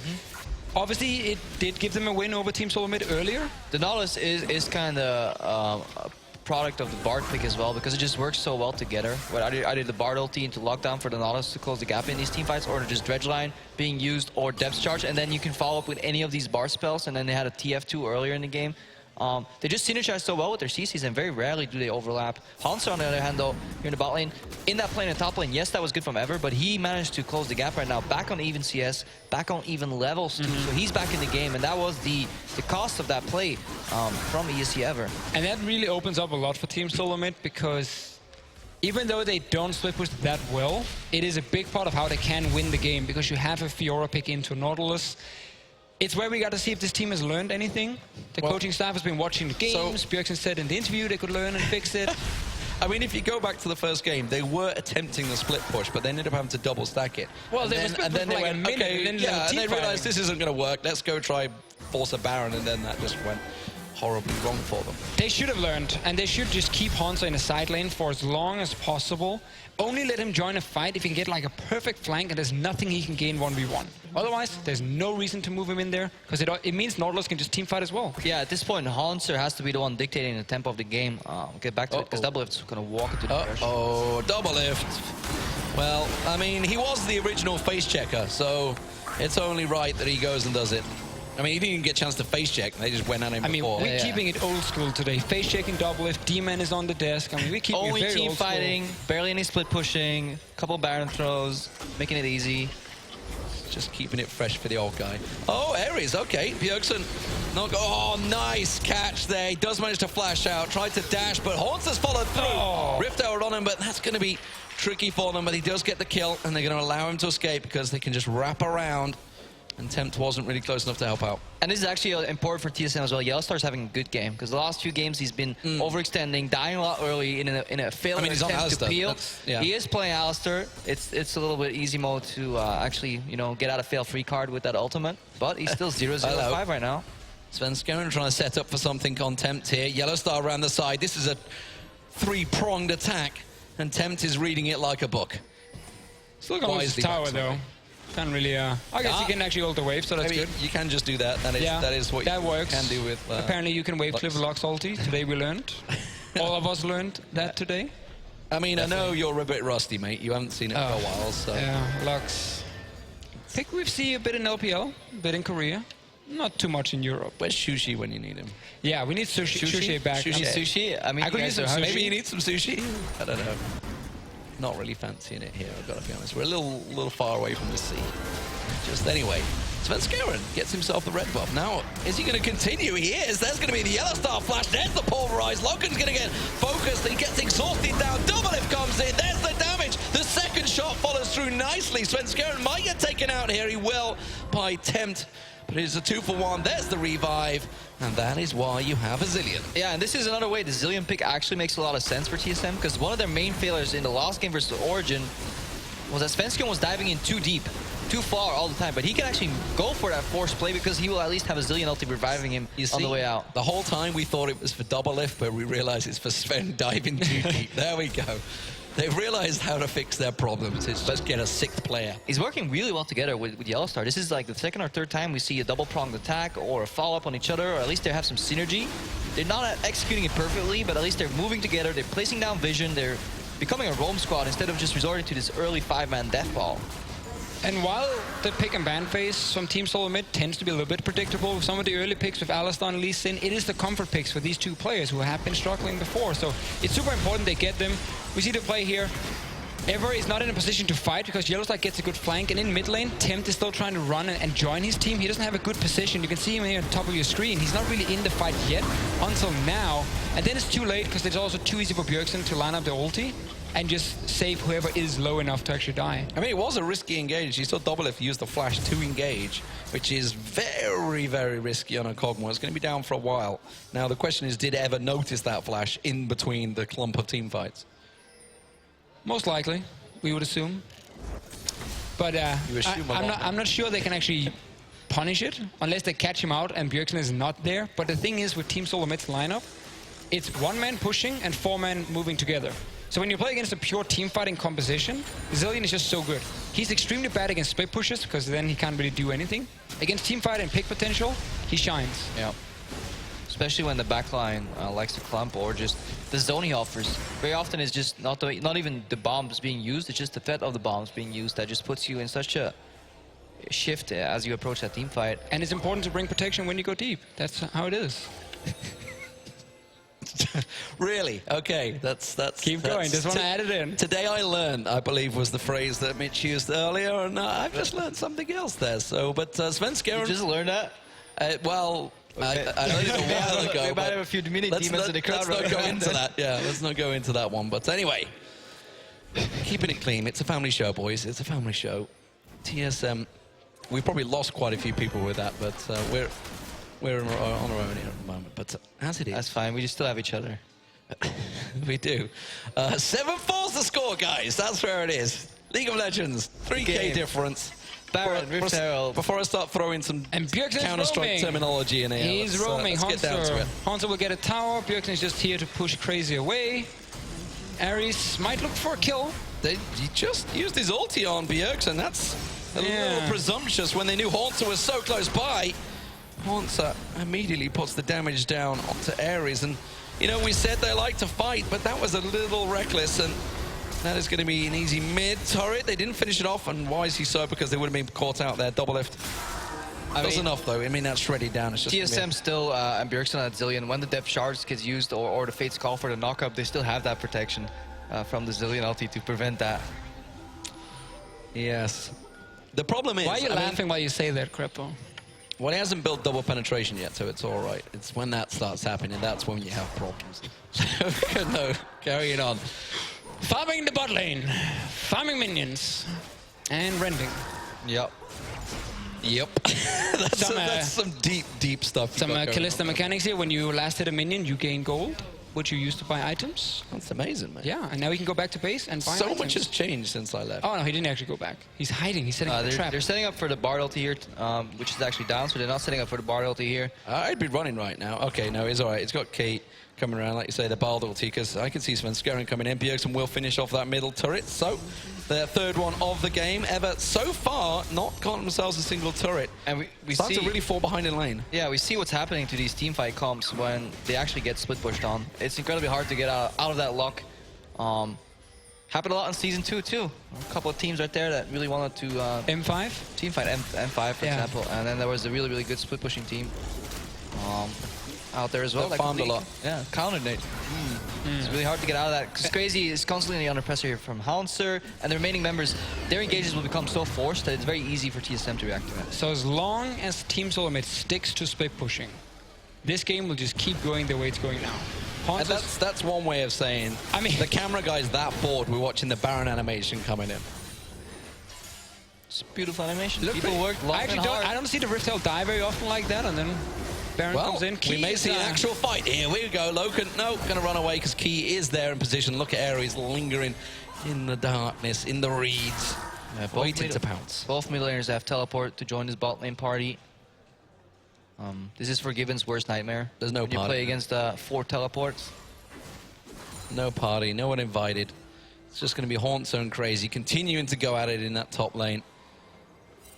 Obviously, it did give them a win over Team Solomid earlier. The Nautilus is kind of a product of the Bard pick as well, because it just works so well together. Either the Bard ulti into lockdown for the Nautilus to close the gap in these team fights, or just Dredge Line being used, or Depth Charge, and then you can follow up with any of these Bard spells, and then they had a TF2 earlier in the game. They just synergize so well with their CCs, and very rarely do they overlap. Hanser, on the other hand, though, here in the bot lane, in that plane and top lane, yes, that was good from Ever, but he managed to close the gap right now, back on even CS, back on even levels too, so he's back in the game, and that was the cost of that play from ESC Ever. And that really opens up a lot for Team Solomid, because even though they don't split push that well, it is a big part of how they can win the game, because you have a Fiora pick into Nautilus. It's where we got to see if this team has learned anything. The coaching staff has been watching the games. Bjergsen said in the interview they could learn and fix it. I mean, if you go back to the first game, they were attempting the split push, but they ended up having to double stack it. Well, they went, okay, and they realized this isn't going to work. Let's go try force a Baron, and then that just went horribly wrong for them. They should have learned, and they should just keep Hansa in the side lane for as long as possible. Only let him join a fight if he can get like a perfect flank and there's nothing he can gain 1v1. Otherwise, there's no reason to move him in there, because it means Nautilus can just team fight as well. Yeah, at this point, Hanser has to be the one dictating the tempo of the game. Get back to it, because Doublelift's going to walk into the rush. Doublelift. Well, I mean, he was the original face checker, so it's only right that he goes and does it. I mean, he didn't even get a chance to face check. They just went at him before. I mean, we're keeping it old school today. Face checking, Doublelift, D-Man is on the desk. I mean, we're keeping it very team old school. fighting, barely any split pushing, couple Baron throws, making it easy. Just keeping it fresh for the old guy. Oh, Ares, okay. Bjergsen. Oh, nice catch there. He does manage to flash out. Tried to dash, but Hanser's followed through. Oh. Rift Arrow on him, but that's going to be tricky for them. But he does get the kill, and they're going to allow him to escape because they can just wrap around. And Tempt wasn't really close enough to help out. And this is actually important for TSM as well. Yellowstar's having a good game, because the last few games he's been overextending, dying a lot early in a failure attempt to peel. He is playing Alistar. It's a little bit easy mode to actually, get out a fail-free card with that ultimate. But he's still 0-0-5 right now. Svenskeren trying to set up for something on Tempt here. Yellowstar around the side. This is a 3-pronged attack, and Tempt is reading it like a book. Still going to tower, though. Can't really, I guess you can actually ult the wave, so that's good. You can just do that. That is what you can do with apparently you can wave clip Lux ulti. Today we learned. All of us learned that today. I mean, I know you're a bit rusty, mate. You haven't seen it for a while, so... Yeah, Lux. I think we've seen a bit in LPL, a bit in Korea. Not too much in Europe. Where's Sushi when you need him? Yeah, we need sushi back. Sushi? I mean, I could use some sushi. Maybe you need some sushi? I don't know. Not really fancying it here, I've got to be honest. We're a little far away from the sea. Just anyway, Svenskeren gets himself the red buff. Now, is he going to continue? He is. There's going to be the Yellowstar flash. There's the pulverize. Logan's going to get focused. He gets exhausted down. Doublelift comes in. There's the damage. The second shot follows through nicely. Svenskeren might get taken out here. He will by Tempt. But it's a 2-for-1. There's the revive. And that is why you have a Zillion. Yeah, and this is another way the Zillion pick actually makes a lot of sense for TSM, because one of their main failures in the last game versus Origin was that Svenskeren was diving in too deep. too far all the time. But he can actually go for that forced play because he will at least have a Zillion ulti reviving him on the way out. The whole time we thought it was for double lift, but we realized it's for Sven diving too deep. There we go. They've realized how to fix their problems. It's just get a 6th player. He's working really well together with Yellowstar. This is like the 2nd or 3rd time we see a double-pronged attack or a follow-up on each other, or at least they have some synergy. They're not executing it perfectly, but at least they're moving together. They're placing down vision. They're becoming a roam squad instead of just resorting to this early 5-man death ball. And while the pick and ban phase from Team Solo Mid tends to be a little bit predictable with some of the early picks with Alistar and Lee Sin, it is the comfort picks for these 2 players who have been struggling before. So it's super important they get them. We see the play here. Ever is not in a position to fight because Yellowstar gets a good flank, and in mid lane, Tempt is still trying to run and join his team. He doesn't have a good position. You can see him here on top of your screen. He's not really in the fight yet until now. And then it's too late because it's also too easy for Bjergsen to line up the ulti and just save whoever is low enough to actually die. I mean, it was a risky engage. You saw Doublelift use the flash to engage, which is very, very risky on a Kog'Maw. It's going to be down for a while. Now, the question is, did Ever notice that flash in between the clump of team fights? Most likely, we would assume. But I'm not sure they can actually punish it unless they catch him out and Bjergsen is not there. But the thing is, with Team Solo Mid's lineup, it's 1 man pushing and 4 men moving together. So when you play against a pure team fighting composition, Zillion is just so good. He's extremely bad against split pushes because then he can't really do anything. Against team fight and pick potential, he shines. Yeah. Especially when the backline likes to clump or just the zone he offers. Very often it's just not even the bombs being used, it's just the threat of the bombs being used that just puts you in such a shift as you approach that team fight. And it's important to bring protection when you go deep. That's how it is. Really? Okay, that's Keep going, just want to add it in. Today I learned, I believe, was the phrase that Mitch used earlier, and I've just learned something else there. So, but Sven Skeren... You just learned that? Well, okay. I learned it a while ago. We might have a few mini demons in the crowd. Let's not go into that. Yeah, let's not go into that one. But anyway, keeping it clean. It's a family show, boys. It's a family show. TSM, we probably lost quite a few people with that, but we're on our own here at the moment. But as it is... That's fine. We just still have each other. We do. 7-4's the score, guys. That's where it is. League of Legends, 3K difference. Baron, Rift Herald. Before I start throwing some Counter-Strike terminology in here, he's roaming. let's get down to it. Hanser will get a tower. Bjergsen is just here to push Crazy away. Ares might look for a kill. He just used his ulti on Bjergsen. That's a little presumptuous when they knew Hanser was so close by. Hanser immediately puts the damage down onto Ares. And, you know, we said they like to fight, but that was a little reckless. And that is going to be an easy mid-turret. They didn't finish it off, and wisely so, because they would have been caught out there. Double lift. That's enough, though. I mean, that's shredded down. It's just TSM still, and Bjergsen at Zillion, when the depth shards gets used or the Fate's call for the knockup, they still have that protection from the Zillion ulti to prevent that. Yes. The problem is... Why are you laughing while you say that, Crepo? Well, he hasn't built double penetration yet, so it's all right. It's when that starts happening, that's when you have problems. No, carrying on. Farming the bot lane, farming minions, and rending. Yep. That's some deep, deep stuff. Some Callista mechanics here. When you last hit a minion, you gain gold, which you use to buy items. That's amazing, man. Yeah, and now we can go back to base and buy so items. much has changed since I left. Oh, no, he didn't actually go back. He's hiding. He's setting up a trap. They're setting up for the Bard ulti here, which is actually down, so they're not setting up for the Bard ulti here. I'd be running right now. Okay, no, it's all right. It's got Kate coming around, like you say, the Bard ulti, because I can see Sven Skeren coming in. Bjergsen will finish off that middle turret. So, their third one of the game. Ever, so far, not gotten themselves a single turret. And we start see... to really fall behind in lane. Yeah, we see what's happening to these teamfight comps when they actually get split pushed on. It's incredibly hard to get out of that luck. Happened a lot in Season 2, too. A couple of teams right there that really wanted to... M5? Teamfight M5, for example. And then there was a really, really good split pushing team out there as well. That farmed a lot. Yeah, countered Nate. It's really hard to get out of that, because Crazy is constantly under pressure here from Hanser, and the remaining members, their engages will become so forced that it's very easy for TSM to react to it. So as long as Team Solo Mid sticks to split pushing, this game will just keep going the way it's going now. And that's one way of saying, I mean, the camera guy's that bored we're watching the Baron animation coming in. It's a beautiful animation. People work long and hard. I don't see the Rift Hell die very often like that, and then Baron comes in. We may see an actual fight. Here we go. Loken, no, going to run away because Key is there in position. Look at Ares lingering in the darkness, in the reeds. Waiting to pounce. Both mid laners have teleport to join this bot lane party. This is Forgiven's worst nightmare. There's no when you party. play against 4 teleports. No party, no one invited. It's just going to be Haunter and Crazy continuing to go at it in that top lane.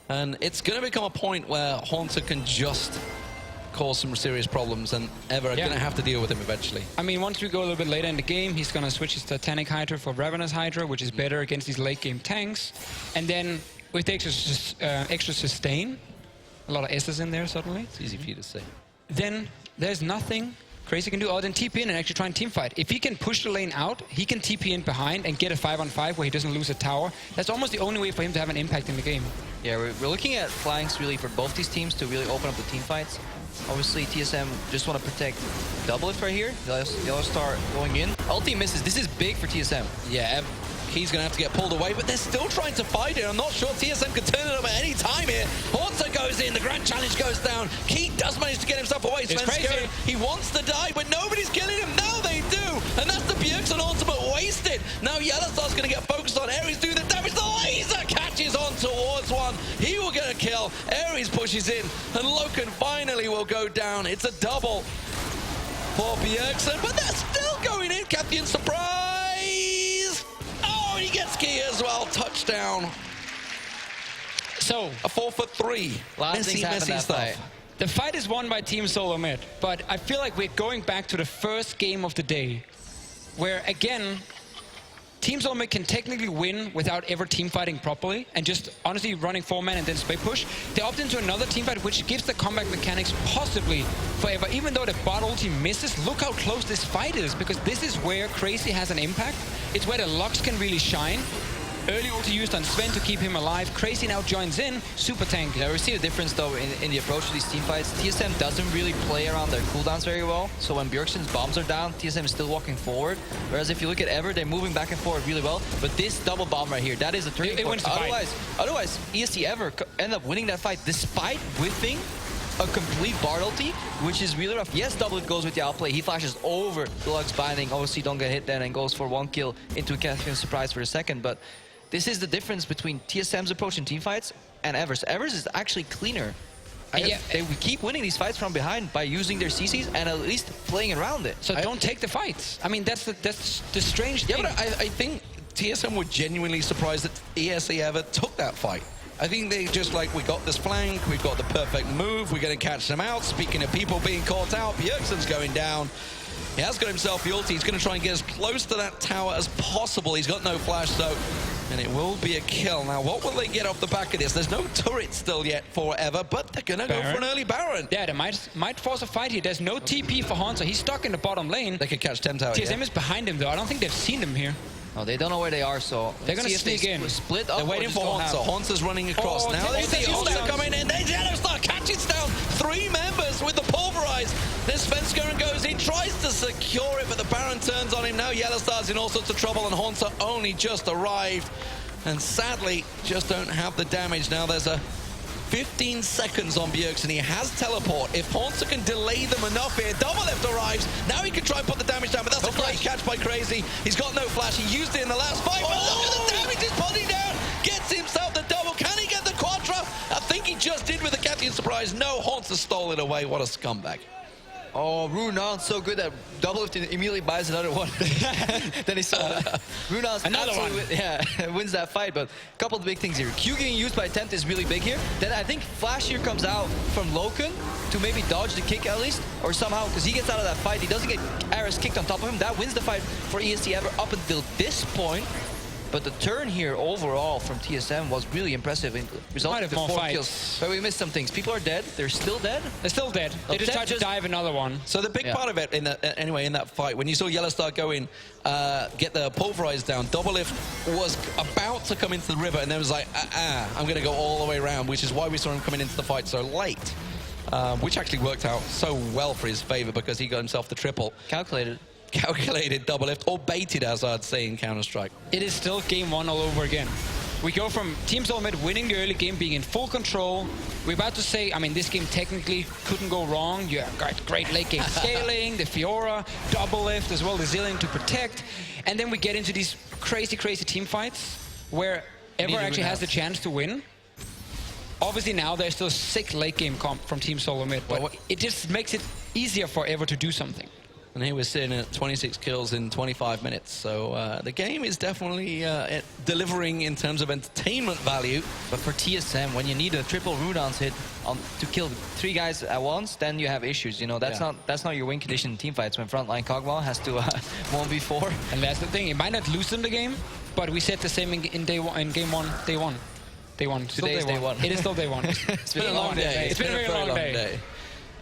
And it's going to become a point where Haunter can just cause some serious problems, and Ever are going to have to deal with him eventually. I mean, once we go a little bit later in the game, he's going to switch his Titanic Hydra for Ravenous Hydra, which is better against these late game tanks. And then with the extra sustain, a lot of S's in there suddenly. It's easy for you to say. Then there's nothing Crazy can do other than TP in and actually try and team fight. If he can push the lane out, he can TP in behind and get a 5-on-5 where he doesn't lose a tower. That's almost the only way for him to have an impact in the game. Yeah, we're looking at flanks really for both these teams to really open up the team fights. Obviously, TSM just want to protect Doublelift right here. Yellow Star going in. Ulti misses. This is big for TSM. Yeah, he's going to have to get pulled away, but they're still trying to fight it. I'm not sure TSM can turn it up at any time here. Haunter goes in, the Grand Challenge goes down. Keith does manage to get himself away. It's crazy. He wants to die, but nobody's killing him. Now they do, and that's the Bjergsen ultimate wasted. Now Yellowstar's going to get focused on Ares doing the damage. The laser catches on towards one. He will get a kill. Ares pushes in, and Loken finally will go down. It's a double for Bjergsen, but they're still going in. Captain Surprise! Oh, he gets key as well. Touchdown. So, A 4 for 3. Lot of things happen in that fight. the fight is won by Team Solo Mid, but I feel like we're going back to the first game of the day, where again, Team Solo Mid can technically win without ever team fighting properly and just honestly running 4-man and then split push. They opt into another team fight, which gives the combat mechanics possibly forever. Even though the bot ulti misses, look how close this fight is, because this is where Crazy has an impact. It's where the Lux can really shine. Early ulti used on Sven to keep him alive. Crazy now joins in, super tank. Yeah, we see a difference though in the approach to these team fights. TSM doesn't really play around their cooldowns very well. So when Bjergsen's bombs are down, TSM is still walking forward. Whereas if you look at Ever, they're moving back and forward really well. But this double bomb right here, that is a turning It point. wins the fight. Otherwise, ESC Ever end up winning that fight despite whiffing a complete Bard ulti, which is really rough. Yes, Doublelift goes with the outplay. He flashes over the Lux binding. Obviously, don't get hit then and goes for 1 kill into a Catherine Surprise for a second. But this is the difference between TSM's approach in teamfights and Evers. Evers is actually cleaner. They keep winning these fights from behind by using their CCs and at least playing around it. So don't take the fights. I mean, that's the strange thing. Yeah, but I think TSM were genuinely surprised that ESC Ever took that fight. I think they just like, we got this flank, we've got the perfect move, we're going to catch them out. Speaking of people being caught out, Bjergsen's going down. He has got himself the ulti. He's going to try and get as close to that tower as possible. He's got no flash, though, and it will be a kill. Now, what will they get off the back of this? There's no turret still yet for Ever, but they're going to go for an early Baron. Yeah, they might force a fight here. There's no TP for Haunter. He's stuck in the bottom lane. They could catch 10 tower. TSM is behind him, though. I don't think they've seen him here. No, they don't know where they are, so they're going to sneak in. Split up. They're waiting for Haunter. Haunter's running across. Oh, now they see Haunter coming in. Then Yellowstar catches down 3 members with the pulverize. This Svenskeren goes in, tries to secure it, but the Baron turns on him. Now Yellowstar's in all sorts of trouble, and Haunter only just arrived. And sadly, just don't have the damage. Now there's a 15 seconds on Bjergsen. He has teleport. If Haunter can delay them enough here, Doublelift arrives. Now he can try and put the damage down, but that's a great catch by Crazy. He's got no flash. He used it in the last fight, but look at the damage he's putting down. Gets himself the double. Can he get the quadra? I think he just did with the Captain Surprise. No, Haunter stole it away. What a scumbag. Oh, Runon's so good that Doublelift immediately buys another one. Then he saw Runon's another one. Wins that fight. But a couple of big things here. Q getting used by Attempt is really big here. Then I think Flash here comes out from Loken to maybe dodge the kick at least, or somehow, because he gets out of that fight. He doesn't get Ares kicked on top of him. That wins the fight for ESC Ever up until this point. But the turn here overall from TSM was really impressive. In resulting in 4 kills. But we missed some things. People are dead. They're still dead. They're still dead. They just tried to dive another one. So the big part of it, in that fight, when you saw Yellowstar go in, get the pulverize down, Doublelift was about to come into the river, and then was like, I'm going to go all the way around, which is why we saw him coming into the fight so late. Which actually worked out so well for his favor, because he got himself the triple. Calculated Doublelift, or baited, as I'd say in Counter-Strike. It is still game 1 all over again. We go from Team Solo Mid winning the early game, being in full control. We're about to say, I mean, this game technically couldn't go wrong. You got great late game scaling, the Fiora, Doublelift, as well, the Zillion to protect. And then we get into these crazy, crazy team fights where Ever to actually win has the out. chance to win. Obviously now there's still 6 late game comp from Team Solo Mid, but Well, it just makes it easier for Ever to do something. And here we're sitting at 26 kills in 25 minutes. So the game is definitely delivering in terms of entertainment value. But for TSM, when you need a triple Rudons hit to kill 3 guys at once, then you have issues. You know, that's not your win condition in team fights when frontline Kog'Maw has to 1v4. And that's the thing. It might not loosen the game, but we said the same in day one, in game 1, day 1. Day 1. Still Today is day 1. It is still day 1. It's been a long day. It's been a very long day.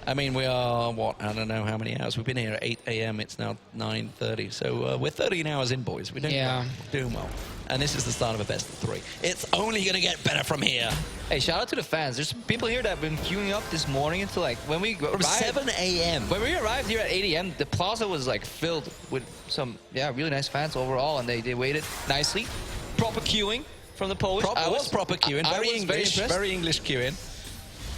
I mean, we are, what, I don't know how many hours. We've been here at 8 a.m. It's now 9:30. So we're 13 hours in, boys. We're doing well. Doing well. And this is the start of a best of 3. It's only going to get better from here. Hey, shout out to the fans. There's people here that have been queuing up this morning until like when we From arrived. 7 a.m. When we arrived here at 8 a.m., the plaza was like filled with some really nice fans overall, and they waited nicely. Proper queuing from the Polish. Proper queuing. I Very was English. impressed. Very English queuing.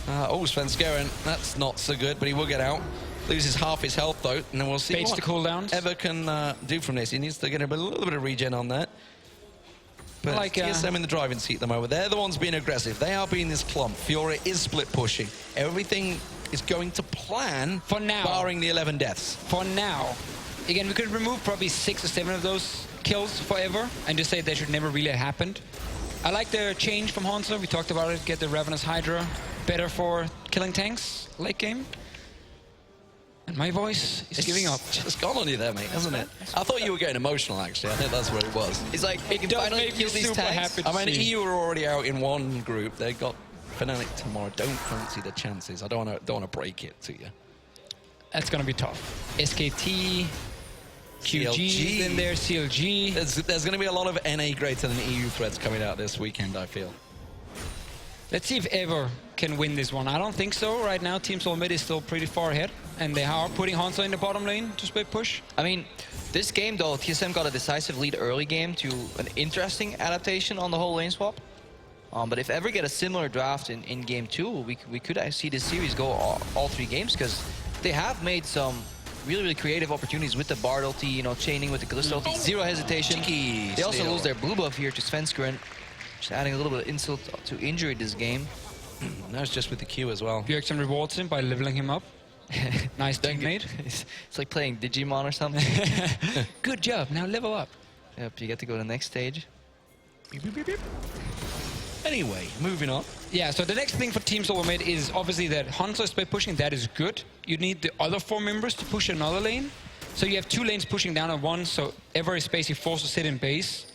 Svenskeren, that's not so good, but he will get out. Loses half his health, though, and then we'll see Baits what the cooldowns. Ever can do from this. He needs to get a little bit of regen on that. But Like, TSM in the driving seat at the moment. They're the ones being aggressive. They are being this clump. Fiora is split pushing. Everything is going to plan, For now. barring the 11 deaths. For now. Again, we could remove probably 6 or 7 of those kills forever and just say they should never really have happened. I like the change from Hanzo. We talked about it. Get the Ravenous Hydra. Better for killing tanks late game. And my voice is giving up. It's gone on you there, mate, hasn't it? I thought you were getting emotional, actually. I think that's what it was. It's like we can does finally make me kill these super tanks. happy. I mean, See. EU are already out in one group. They've got Fnatic tomorrow. Don't fancy the chances. I don't want to break it to you. That's going to be tough. SKT, QG CLG. in there, CLG. There's going to be a lot of NA greater than EU threats coming out this weekend, I feel. Let's see if Ever can win this one. I don't think so. Right now, Team Soul Mid is still pretty far ahead. And they are putting Hanzo in the bottom lane to split push. I mean, this game though, TSM got a decisive lead early game to an interesting adaptation on the whole lane swap. But if ever get a similar draft in game 2, we could see this series go all 3 games, because they have made some really creative opportunities with the Bard ulti, you know, chaining with the Callisto ulti, zero hesitation. Cheeky They also steal. lose their blue buff here to Svenskeren, just adding a little bit of insult to injury this game. That was just with the Q as well. Bjergsen rewards him by leveling him up. Nice teammate. It's like playing Digimon or something. Good job. Now level up. Yep, you get to go to the next stage. Anyway, moving on. Yeah, so the next thing for Team Solar Mid is obviously that Hanzo is split pushing. That is good. You need the other 4 members to push another lane. So you have 2 lanes pushing down at once, so Ever is basically forced to sit in base.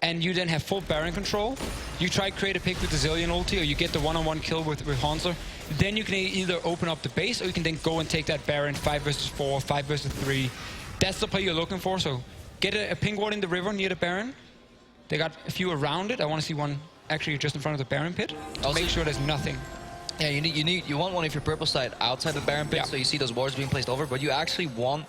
And you then have full Baron control. You try to create a pick with the Zillion ulti, or you get the one-on-one kill with Hanzo. Then you can either open up the base, or you can then go and take that Baron 5 versus 4, 5 versus 3. That's the play you're looking for. So get a ping ward in the river near the Baron. They got a few around it. I want to see one actually just in front of the Baron pit to Also- make sure there's nothing. Yeah, you want one if you're purple side outside the Baron pit, Yeah. so you see those wards being placed over. But you actually want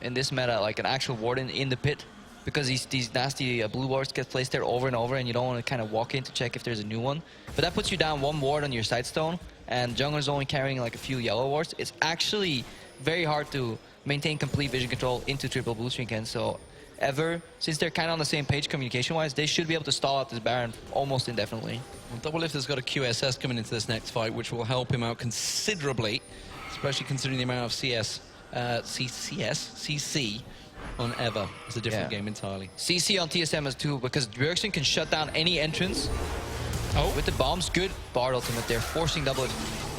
in this meta like an actual warden in the pit, because these nasty blue wards get placed there over and over, and you don't want to kind of walk in to check if there's a new one. But that puts you down 1 ward on your Sightstone, and jungler's only carrying like a few yellow wards. It's actually very hard to maintain complete vision control into triple blue screen can. So Ever, since they're kind of on the same page communication-wise, they should be able to stall out this Baron almost indefinitely. Well, Doublelifter's got a QSS coming into this next fight, which will help him out considerably, especially considering the amount of CC on Ever. It's a different Yeah. game entirely. CC on TSM as too, because Bjergsen can shut down any entrance. Oh, With the bombs, good Bard ultimate there, forcing double.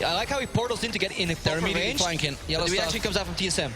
I like how he portals in to get in a proper immediately range. flanking. Yellow But the stuff. reaction comes out from TSM.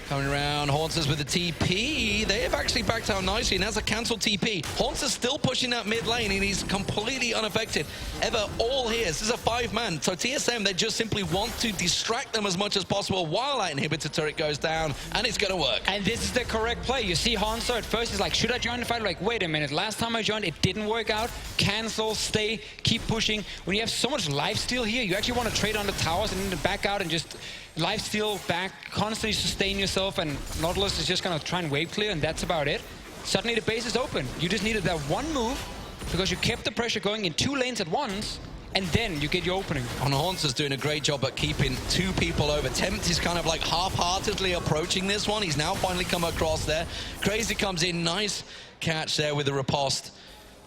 Coming around, Haunter's with the TP. They have actually backed out nicely, and that's a cancelled TP. Haunter's still pushing that mid lane, and he's completely unaffected. Ever all here. This is a 5-man. So TSM, they just simply want to distract them as much as possible while that inhibitor turret goes down, and it's going to work. and this is the correct play. You see Hanzo at first, he's like, should I join the fight? Like, wait a minute, last time I joined, it didn't work out. Cancel, stay, keep pushing. When you have so much lifesteal here, you actually want to trade on the towers and then back out and just lifesteal back, constantly sustain yourself, and Nautilus is just going to try and wave clear, and that's about it. Suddenly the base is open. You just needed that one move because you kept the pressure going in 2 lanes at once, and then you get your opening. And Haunter's doing a great job at keeping 2 people over. Tempt is kind of like half-heartedly approaching this one. He's now finally come across there. Crazy comes in, nice catch there with the riposte.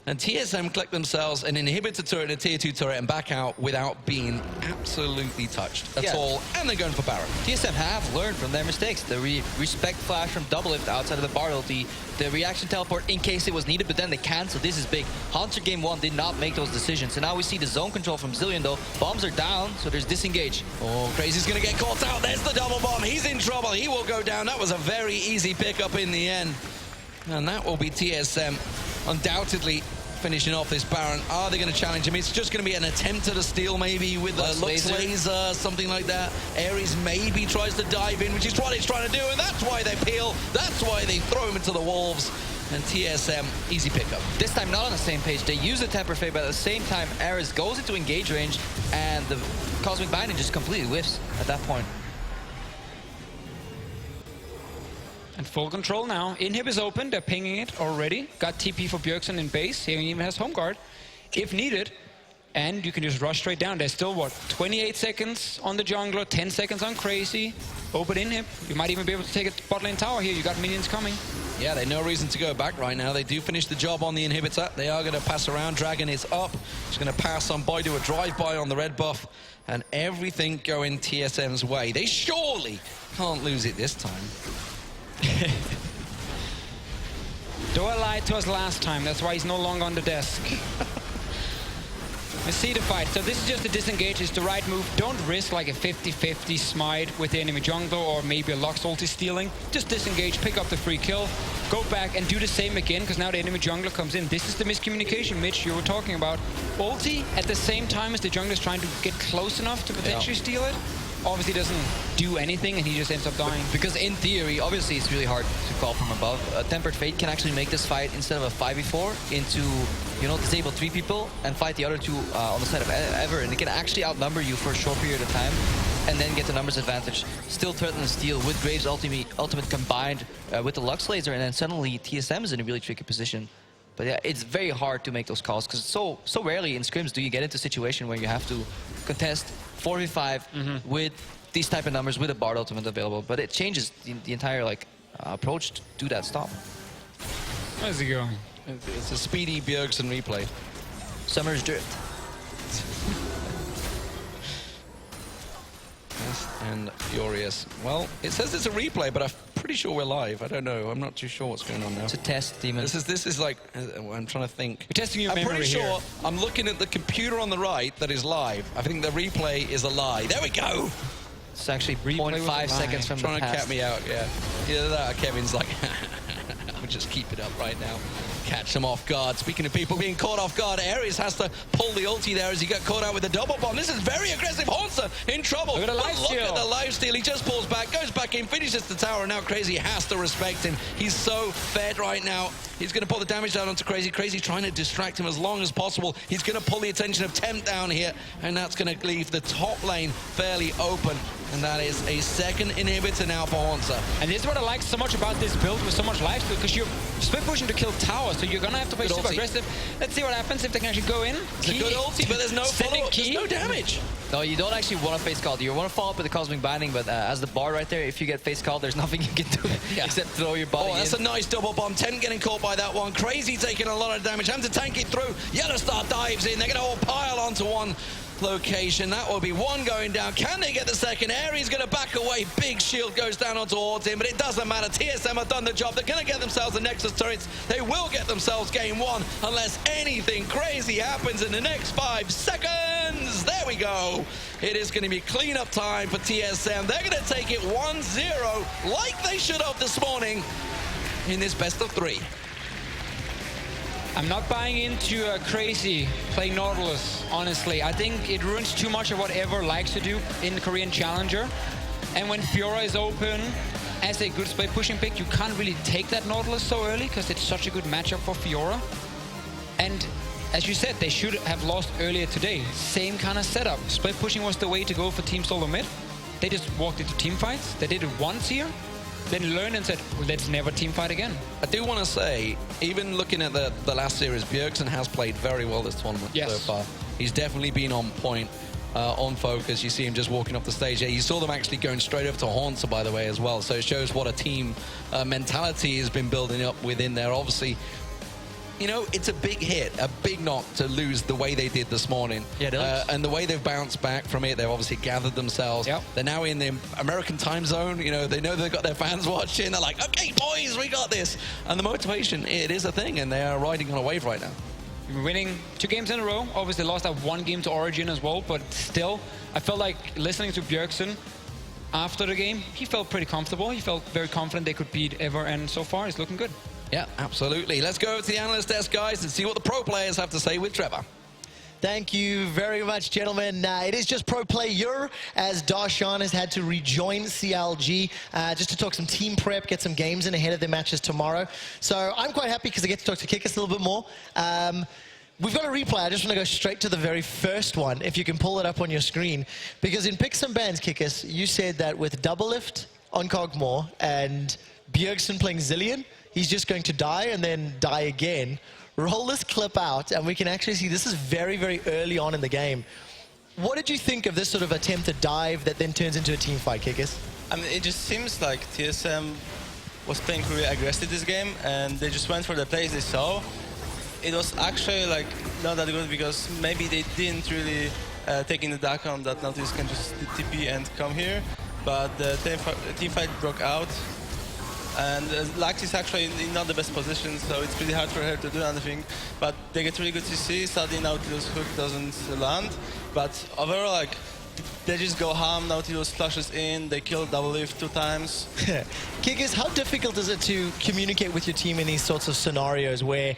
and TSM collect themselves an inhibitor turret and a tier 2 turret and back out without being absolutely touched at all, and they're going for Baron. TSM have learned from their mistakes. The respect flash from double lift outside of the bar ulti, the reaction teleport in case it was needed, but then they cancel. This is big. Haunter game 1 did not make those decisions, and now we see the zone control from Zillion though. Bombs are down, so there's disengage. Oh, Crazy's going to get caught out. There's the double bomb. He's in trouble. He will go down. That was a very easy pickup in the end. And that will be TSM undoubtedly finishing off this Baron. Are they going to challenge him? It's just going to be an attempt at a steal maybe with a Lux Laser, something like that. Ares maybe tries to dive in, which is what he's trying to do, and that's why they peel. That's why they throw him into the wolves. And TSM, easy pickup. This time not on the same page. They use the Temper Fade, but at the same time, Ares goes into engage range, and the Cosmic Binding just completely whiffs at that point. And full control now. Inhib is open. They're pinging it already. Got TP for Bjergsen in base. He even has home guard if needed. And you can just rush straight down. There's still, what, 28 seconds on the jungler, 10 seconds on Crazy. Open Inhib. You might even be able to take a bot lane tower here. You got minions coming. Yeah, they no reason to go back right now. They do finish the job on the inhibitor. They are going to pass around. Dragon is up. Just going to pass on by, do a drive-by on the red buff. And everything going TSM's way. They surely can't lose it this time. Doa lied to us last time. That's why he's no longer on the desk. We see the fight. So this is just a disengage. It's the right move. Don't risk like a 50-50 smite with the enemy jungler or maybe a Lux ulti stealing. Just disengage, pick up the free kill, go back and do the same again because now the enemy jungler comes in. This is the miscommunication, Mitch, you were talking about. Ulti at the same time as the jungler is trying to get close enough to potentially steal it. Obviously doesn't do anything and he just ends up dying. Because in theory, obviously it's really hard to call from above. Tempered Fate can actually make this fight instead of a 5v4 into, you know, disable 3 people and fight the other 2 on the side of Ever, and it can actually outnumber you for a short period of time and then get the numbers advantage. Still threaten the steal with Graves' ultimate combined with the Lux Laser, and then suddenly TSM is in a really tricky position. But yeah, it's very hard to make those calls because so rarely in scrims do you get into a situation where you have to contest 4v5 with these type of numbers with a Bard ultimate available. But it changes the entire approach to that stop. How's he going? It's a speedy Bjergsen replay. Summer's Drift. And Furious. Well, it says it's a replay, but I'm pretty sure we're live. I don't know. I'm not too sure what's going on now. It's a test, Demon. This is like, I'm trying to think. We're testing your I'm memory pretty here. sure I'm looking at the computer on the right that is live. I think the replay is a lie. There we go. It's actually Replay 0.5 seconds from the Trying to past. cat me out, yeah. Either that or Kevin's like, we'll just keep it up right now. Catch them off guard. Speaking of people being caught off guard, Ares has to pull the ulti there as he got caught out with the double bomb. This is very aggressive. Haunter in trouble. Look at the But lifesteal. Look at the lifesteal. He just pulls back, goes back in, finishes the tower, and now Crazy has to respect him. He's so fed right now. He's going to pull the damage down onto Crazy. Crazy trying to distract him as long as possible. He's going to pull the attention of Temp down here, and that's going to leave the top lane fairly open. And that is a second inhibitor now for Haunter. And this is what I like so much about this build with so much lifesteal, because you're split pushing to kill towers, so you're gonna have to play Good super ulti. aggressive. Let's see what happens if they can actually go in. It's a good ulti, but there's no Sending follow-up. There's key. no damage. No, you don't actually want to face call. You want to follow up with the Cosmic Binding, but as the Bard right there, if you get face called, there's nothing you can do except throw your body Oh, that's in. a nice double bomb. Temp getting caught by that one. Crazy taking a lot of damage. Having to tank it through. Yellowstar dives in. They're going to all pile onto one location. That will be one going down. Can they get the second? Ares going to back away. Big shield goes down onto him, but it doesn't matter. TSM have done the job. They're going to get themselves the Nexus turrets. They will get themselves game 1 unless anything crazy happens in the next 5 seconds. There we go. It is going to be cleanup time for TSM. They're going to take it 1-0 like they should have this morning in this best of 3. I'm not buying into Crazy playing Nautilus, honestly. I think it ruins too much of what Ever likes to do in the Korean Challenger. And when Fiora is open as a good split pushing pick, you can't really take that Nautilus so early because it's such a good matchup for Fiora. And as you said, they should have lost earlier today. Same kind of setup. Split pushing was the way to go for Team Solo Mid. They just walked into team fights. They did it once here, then learned and said, well, let's never team fight again. I do want to say, even looking at the last series, Bjergsen has played very well this tournament so far. He's definitely been on point, on focus. You see him just walking off the stage. Yeah, you saw them actually going straight over to Haunter, by the way, as well. So it shows what a team mentality has been building up within there. Obviously, you know, it's a big hit, a big knock to lose the way they did this morning. Yeah, it is. And the way they've bounced back from it, they've obviously gathered themselves. Yep. They're now in the American time zone. You know, they know they've got their fans watching. They're like, okay, boys, we got this. And the motivation, it is a thing, and they are riding on a wave right now. We've been winning 2 games in a row. Obviously lost that 1 game to Origin as well, but still, I felt like listening to Bjergsen after the game, he felt pretty comfortable. He felt very confident they could beat Ever, and so far it's looking good. Yeah, absolutely. Let's go over to the analyst desk, guys, and see what the pro players have to say with Trevor. Thank you very much, gentlemen. It is just Pro Player, as Darshan has had to rejoin CLG just to talk some team prep, get some games in ahead of their matches tomorrow. So I'm quite happy because I get to talk to Kickus a little bit more. We've got a replay. I just want to go straight to the very first one, if you can pull it up on your screen. Because in Picks and Bans, Kickus, you said that with Double Lift on Cogmore and Bjergsen playing Zillion, he's just going to die and then die again. Roll this clip out, and we can actually see this is very, very early on in the game. What did you think of this sort of attempted dive that then turns into a team fight, Kickus? I mean, it just seems like TSM was playing really aggressive this game, and they just went for the plays they saw. It was actually like not that good because maybe they didn't really take into account that Nautilus can just TP and come here, but the team fight broke out. And Lax is actually in not the best position, so it's pretty hard for her to do anything. But they get really good CC. Sadly, Nautilus hook doesn't land. But overall, like, they just go ham. Nautilus flashes in. They kill Double Lift 2 times. Kickus, how difficult is it to communicate with your team in these sorts of scenarios where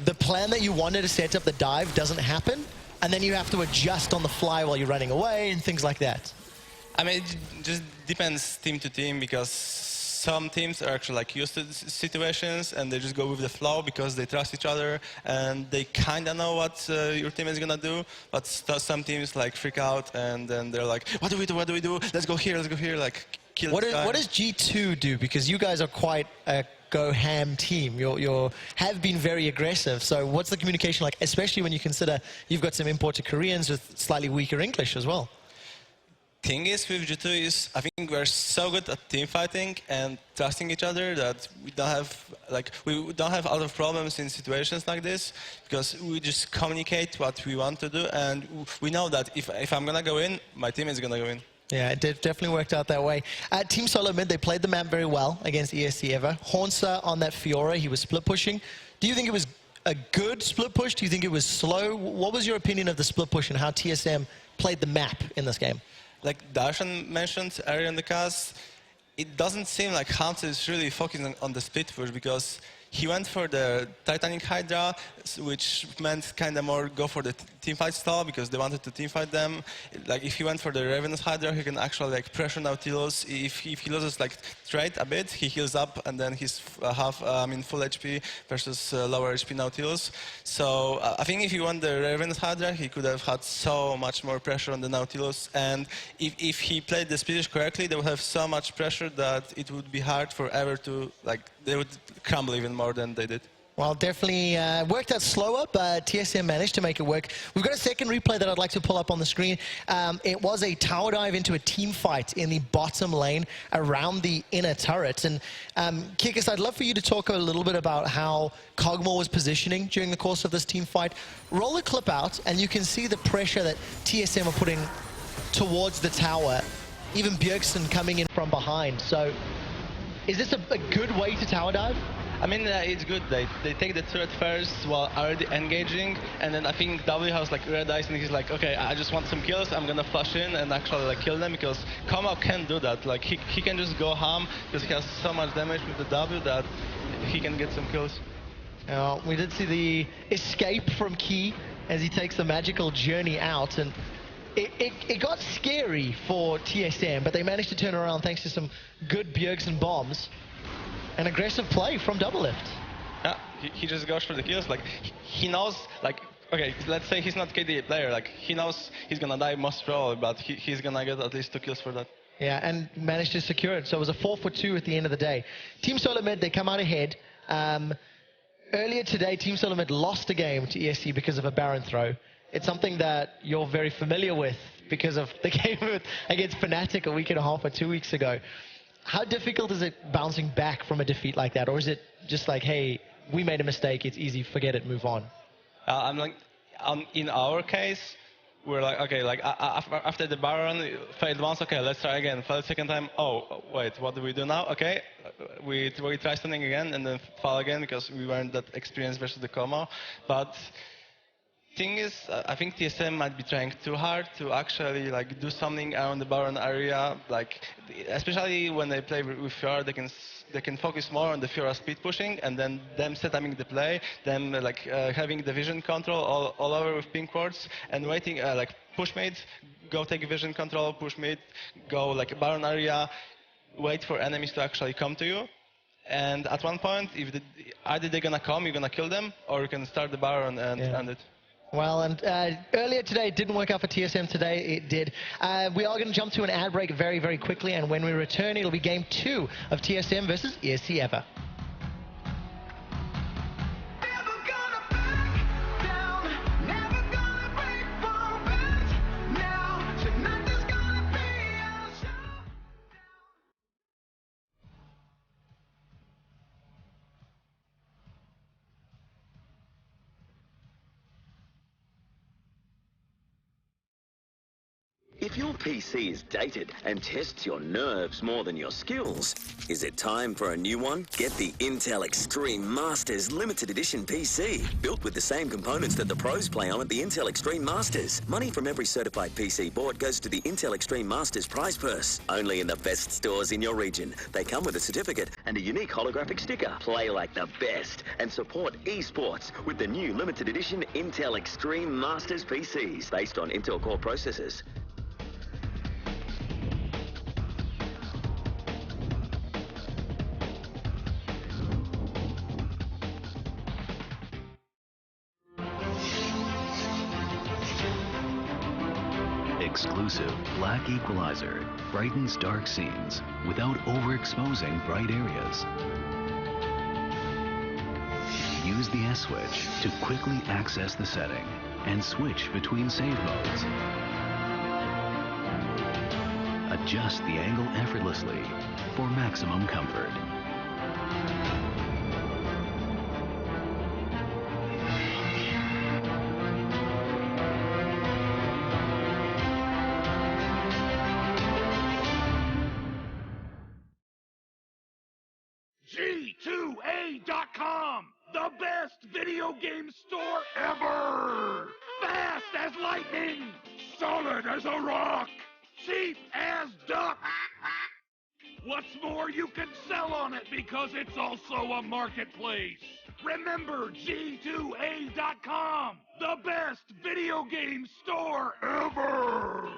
the plan that you wanted to set up the dive doesn't happen, and then you have to adjust on the fly while you're running away and things like that? I mean, it just depends team to team because some teams are actually like used to situations and they just go with the flow because they trust each other and they kind of know what your team is gonna do. But some teams like freak out and then they're like, what do we do? What do we do? Let's go here. Let's go here. Like kill. What does G2 do? Because you guys are quite a go ham team. You have been very aggressive. So what's the communication like, especially when you consider you've got some imported Koreans with slightly weaker English as well? Thing is with G2 is I think we're so good at team fighting and trusting each other that we don't have a lot of problems in situations like this because we just communicate what we want to do and we know that if I'm gonna go in, my team is gonna go in. Yeah, it definitely worked out that way. Team Solo Mid, they played the map very well against ESC Ever. Hornsa on that Fiora, he was split pushing. Do you think it was a good split push? Do you think it was slow? What was your opinion of the split push and how TSM played the map in this game? Like Darshan mentioned earlier in the cast, it doesn't seem like Hamza is really focusing on the split push because he went for the Titanic Hydra, which meant kind of more go for the teamfight style because they wanted to teamfight them. Like if he went for the Ravenous Hydra, he can actually like pressure Nautilus. If he loses like trade a bit, he heals up and then he's full HP versus lower HP Nautilus. So I think if he won the Ravenous Hydra, he could have had so much more pressure on the Nautilus. And if he played the Split correctly, they would have so much pressure that it would be hard for Ever to they would crumble even more than they did. Well, definitely worked out slower, but TSM managed to make it work. We've got a second replay that I'd like to pull up on the screen. It was a tower dive into a team fight in the bottom lane around the inner turret. And Kickus, I'd love for you to talk a little bit about how Cogmore was positioning during the course of this team fight. Roll the clip out, and you can see the pressure that TSM are putting towards the tower. Even Bjergsen coming in from behind. So, is this a good way to tower dive? I mean, it's good. They take the turret first while already engaging, and then I think W has like red eyes, and he's like, okay, I just want some kills. I'm gonna flash in and actually like kill them because Koma can't do that. Like he can just go ham because he has so much damage with the W that he can get some kills. We did see the escape from Key as he takes the magical journey out, and it got scary for TSM, but they managed to turn around thanks to some good Bjergsen bombs. An aggressive play from Double Lift. Yeah, he just goes for the kills. Like he knows, like okay, let's say he's not KDA player. Like he knows he's gonna die most probably, but he's gonna get at least 2 kills for that. Yeah, and managed to secure it. So it was a 4-for-2 at the end of the day. Team Solo Mid, they come out ahead. Earlier today, Team Solo Mid lost a game to ESC because of a Baron throw. It's something that you're very familiar with because of the game against Fnatic a week and a half or 2 weeks ago. How difficult is it bouncing back from a defeat like that? Or is it just like, hey, we made a mistake, it's easy, forget it, move on? I'm like, in our case, we're like, okay, like after the Baron failed once, okay, let's try again. For the second time, oh, wait, what do we do now? Okay, we try something again and then fall again because we weren't that experienced versus the Como. But thing is, I think TSM might be trying too hard to actually like do something around the Baron area. Like, especially when they play with Fiora, they can focus more on the Fiora speed pushing and then them setting the play, them like having the vision control all over with pink wards and waiting like push mid, go take vision control, push mid, go like Baron area, wait for enemies to actually come to you. And at one point, if either they're gonna come, you're gonna kill them, or you can start the Baron and end it. Well, and earlier today, it didn't work out for TSM. Today, it did. We are going to jump to an ad break very, very quickly, and when we return, it'll be Game 2 of TSM versus ESC EVA. If your PC is dated and tests your nerves more than your skills, is it time for a new one? Get the Intel Extreme Masters Limited Edition PC. Built with the same components that the pros play on at the Intel Extreme Masters. Money from every certified PC bought goes to the Intel Extreme Masters prize purse. Only in the best stores in your region. They come with a certificate and a unique holographic sticker. Play like the best and support esports with the new limited edition Intel Extreme Masters PCs based on Intel Core processors. Exclusive black equalizer brightens dark scenes without overexposing bright areas. Use the S switch to quickly access the setting and switch between save modes. Adjust the angle effortlessly for maximum comfort. G2A.com, the best video game store ever! Fast as lightning, solid as a rock, cheap as duck. What's more, you can sell on it because it's also a marketplace. Remember G2A.com, the best video game store ever!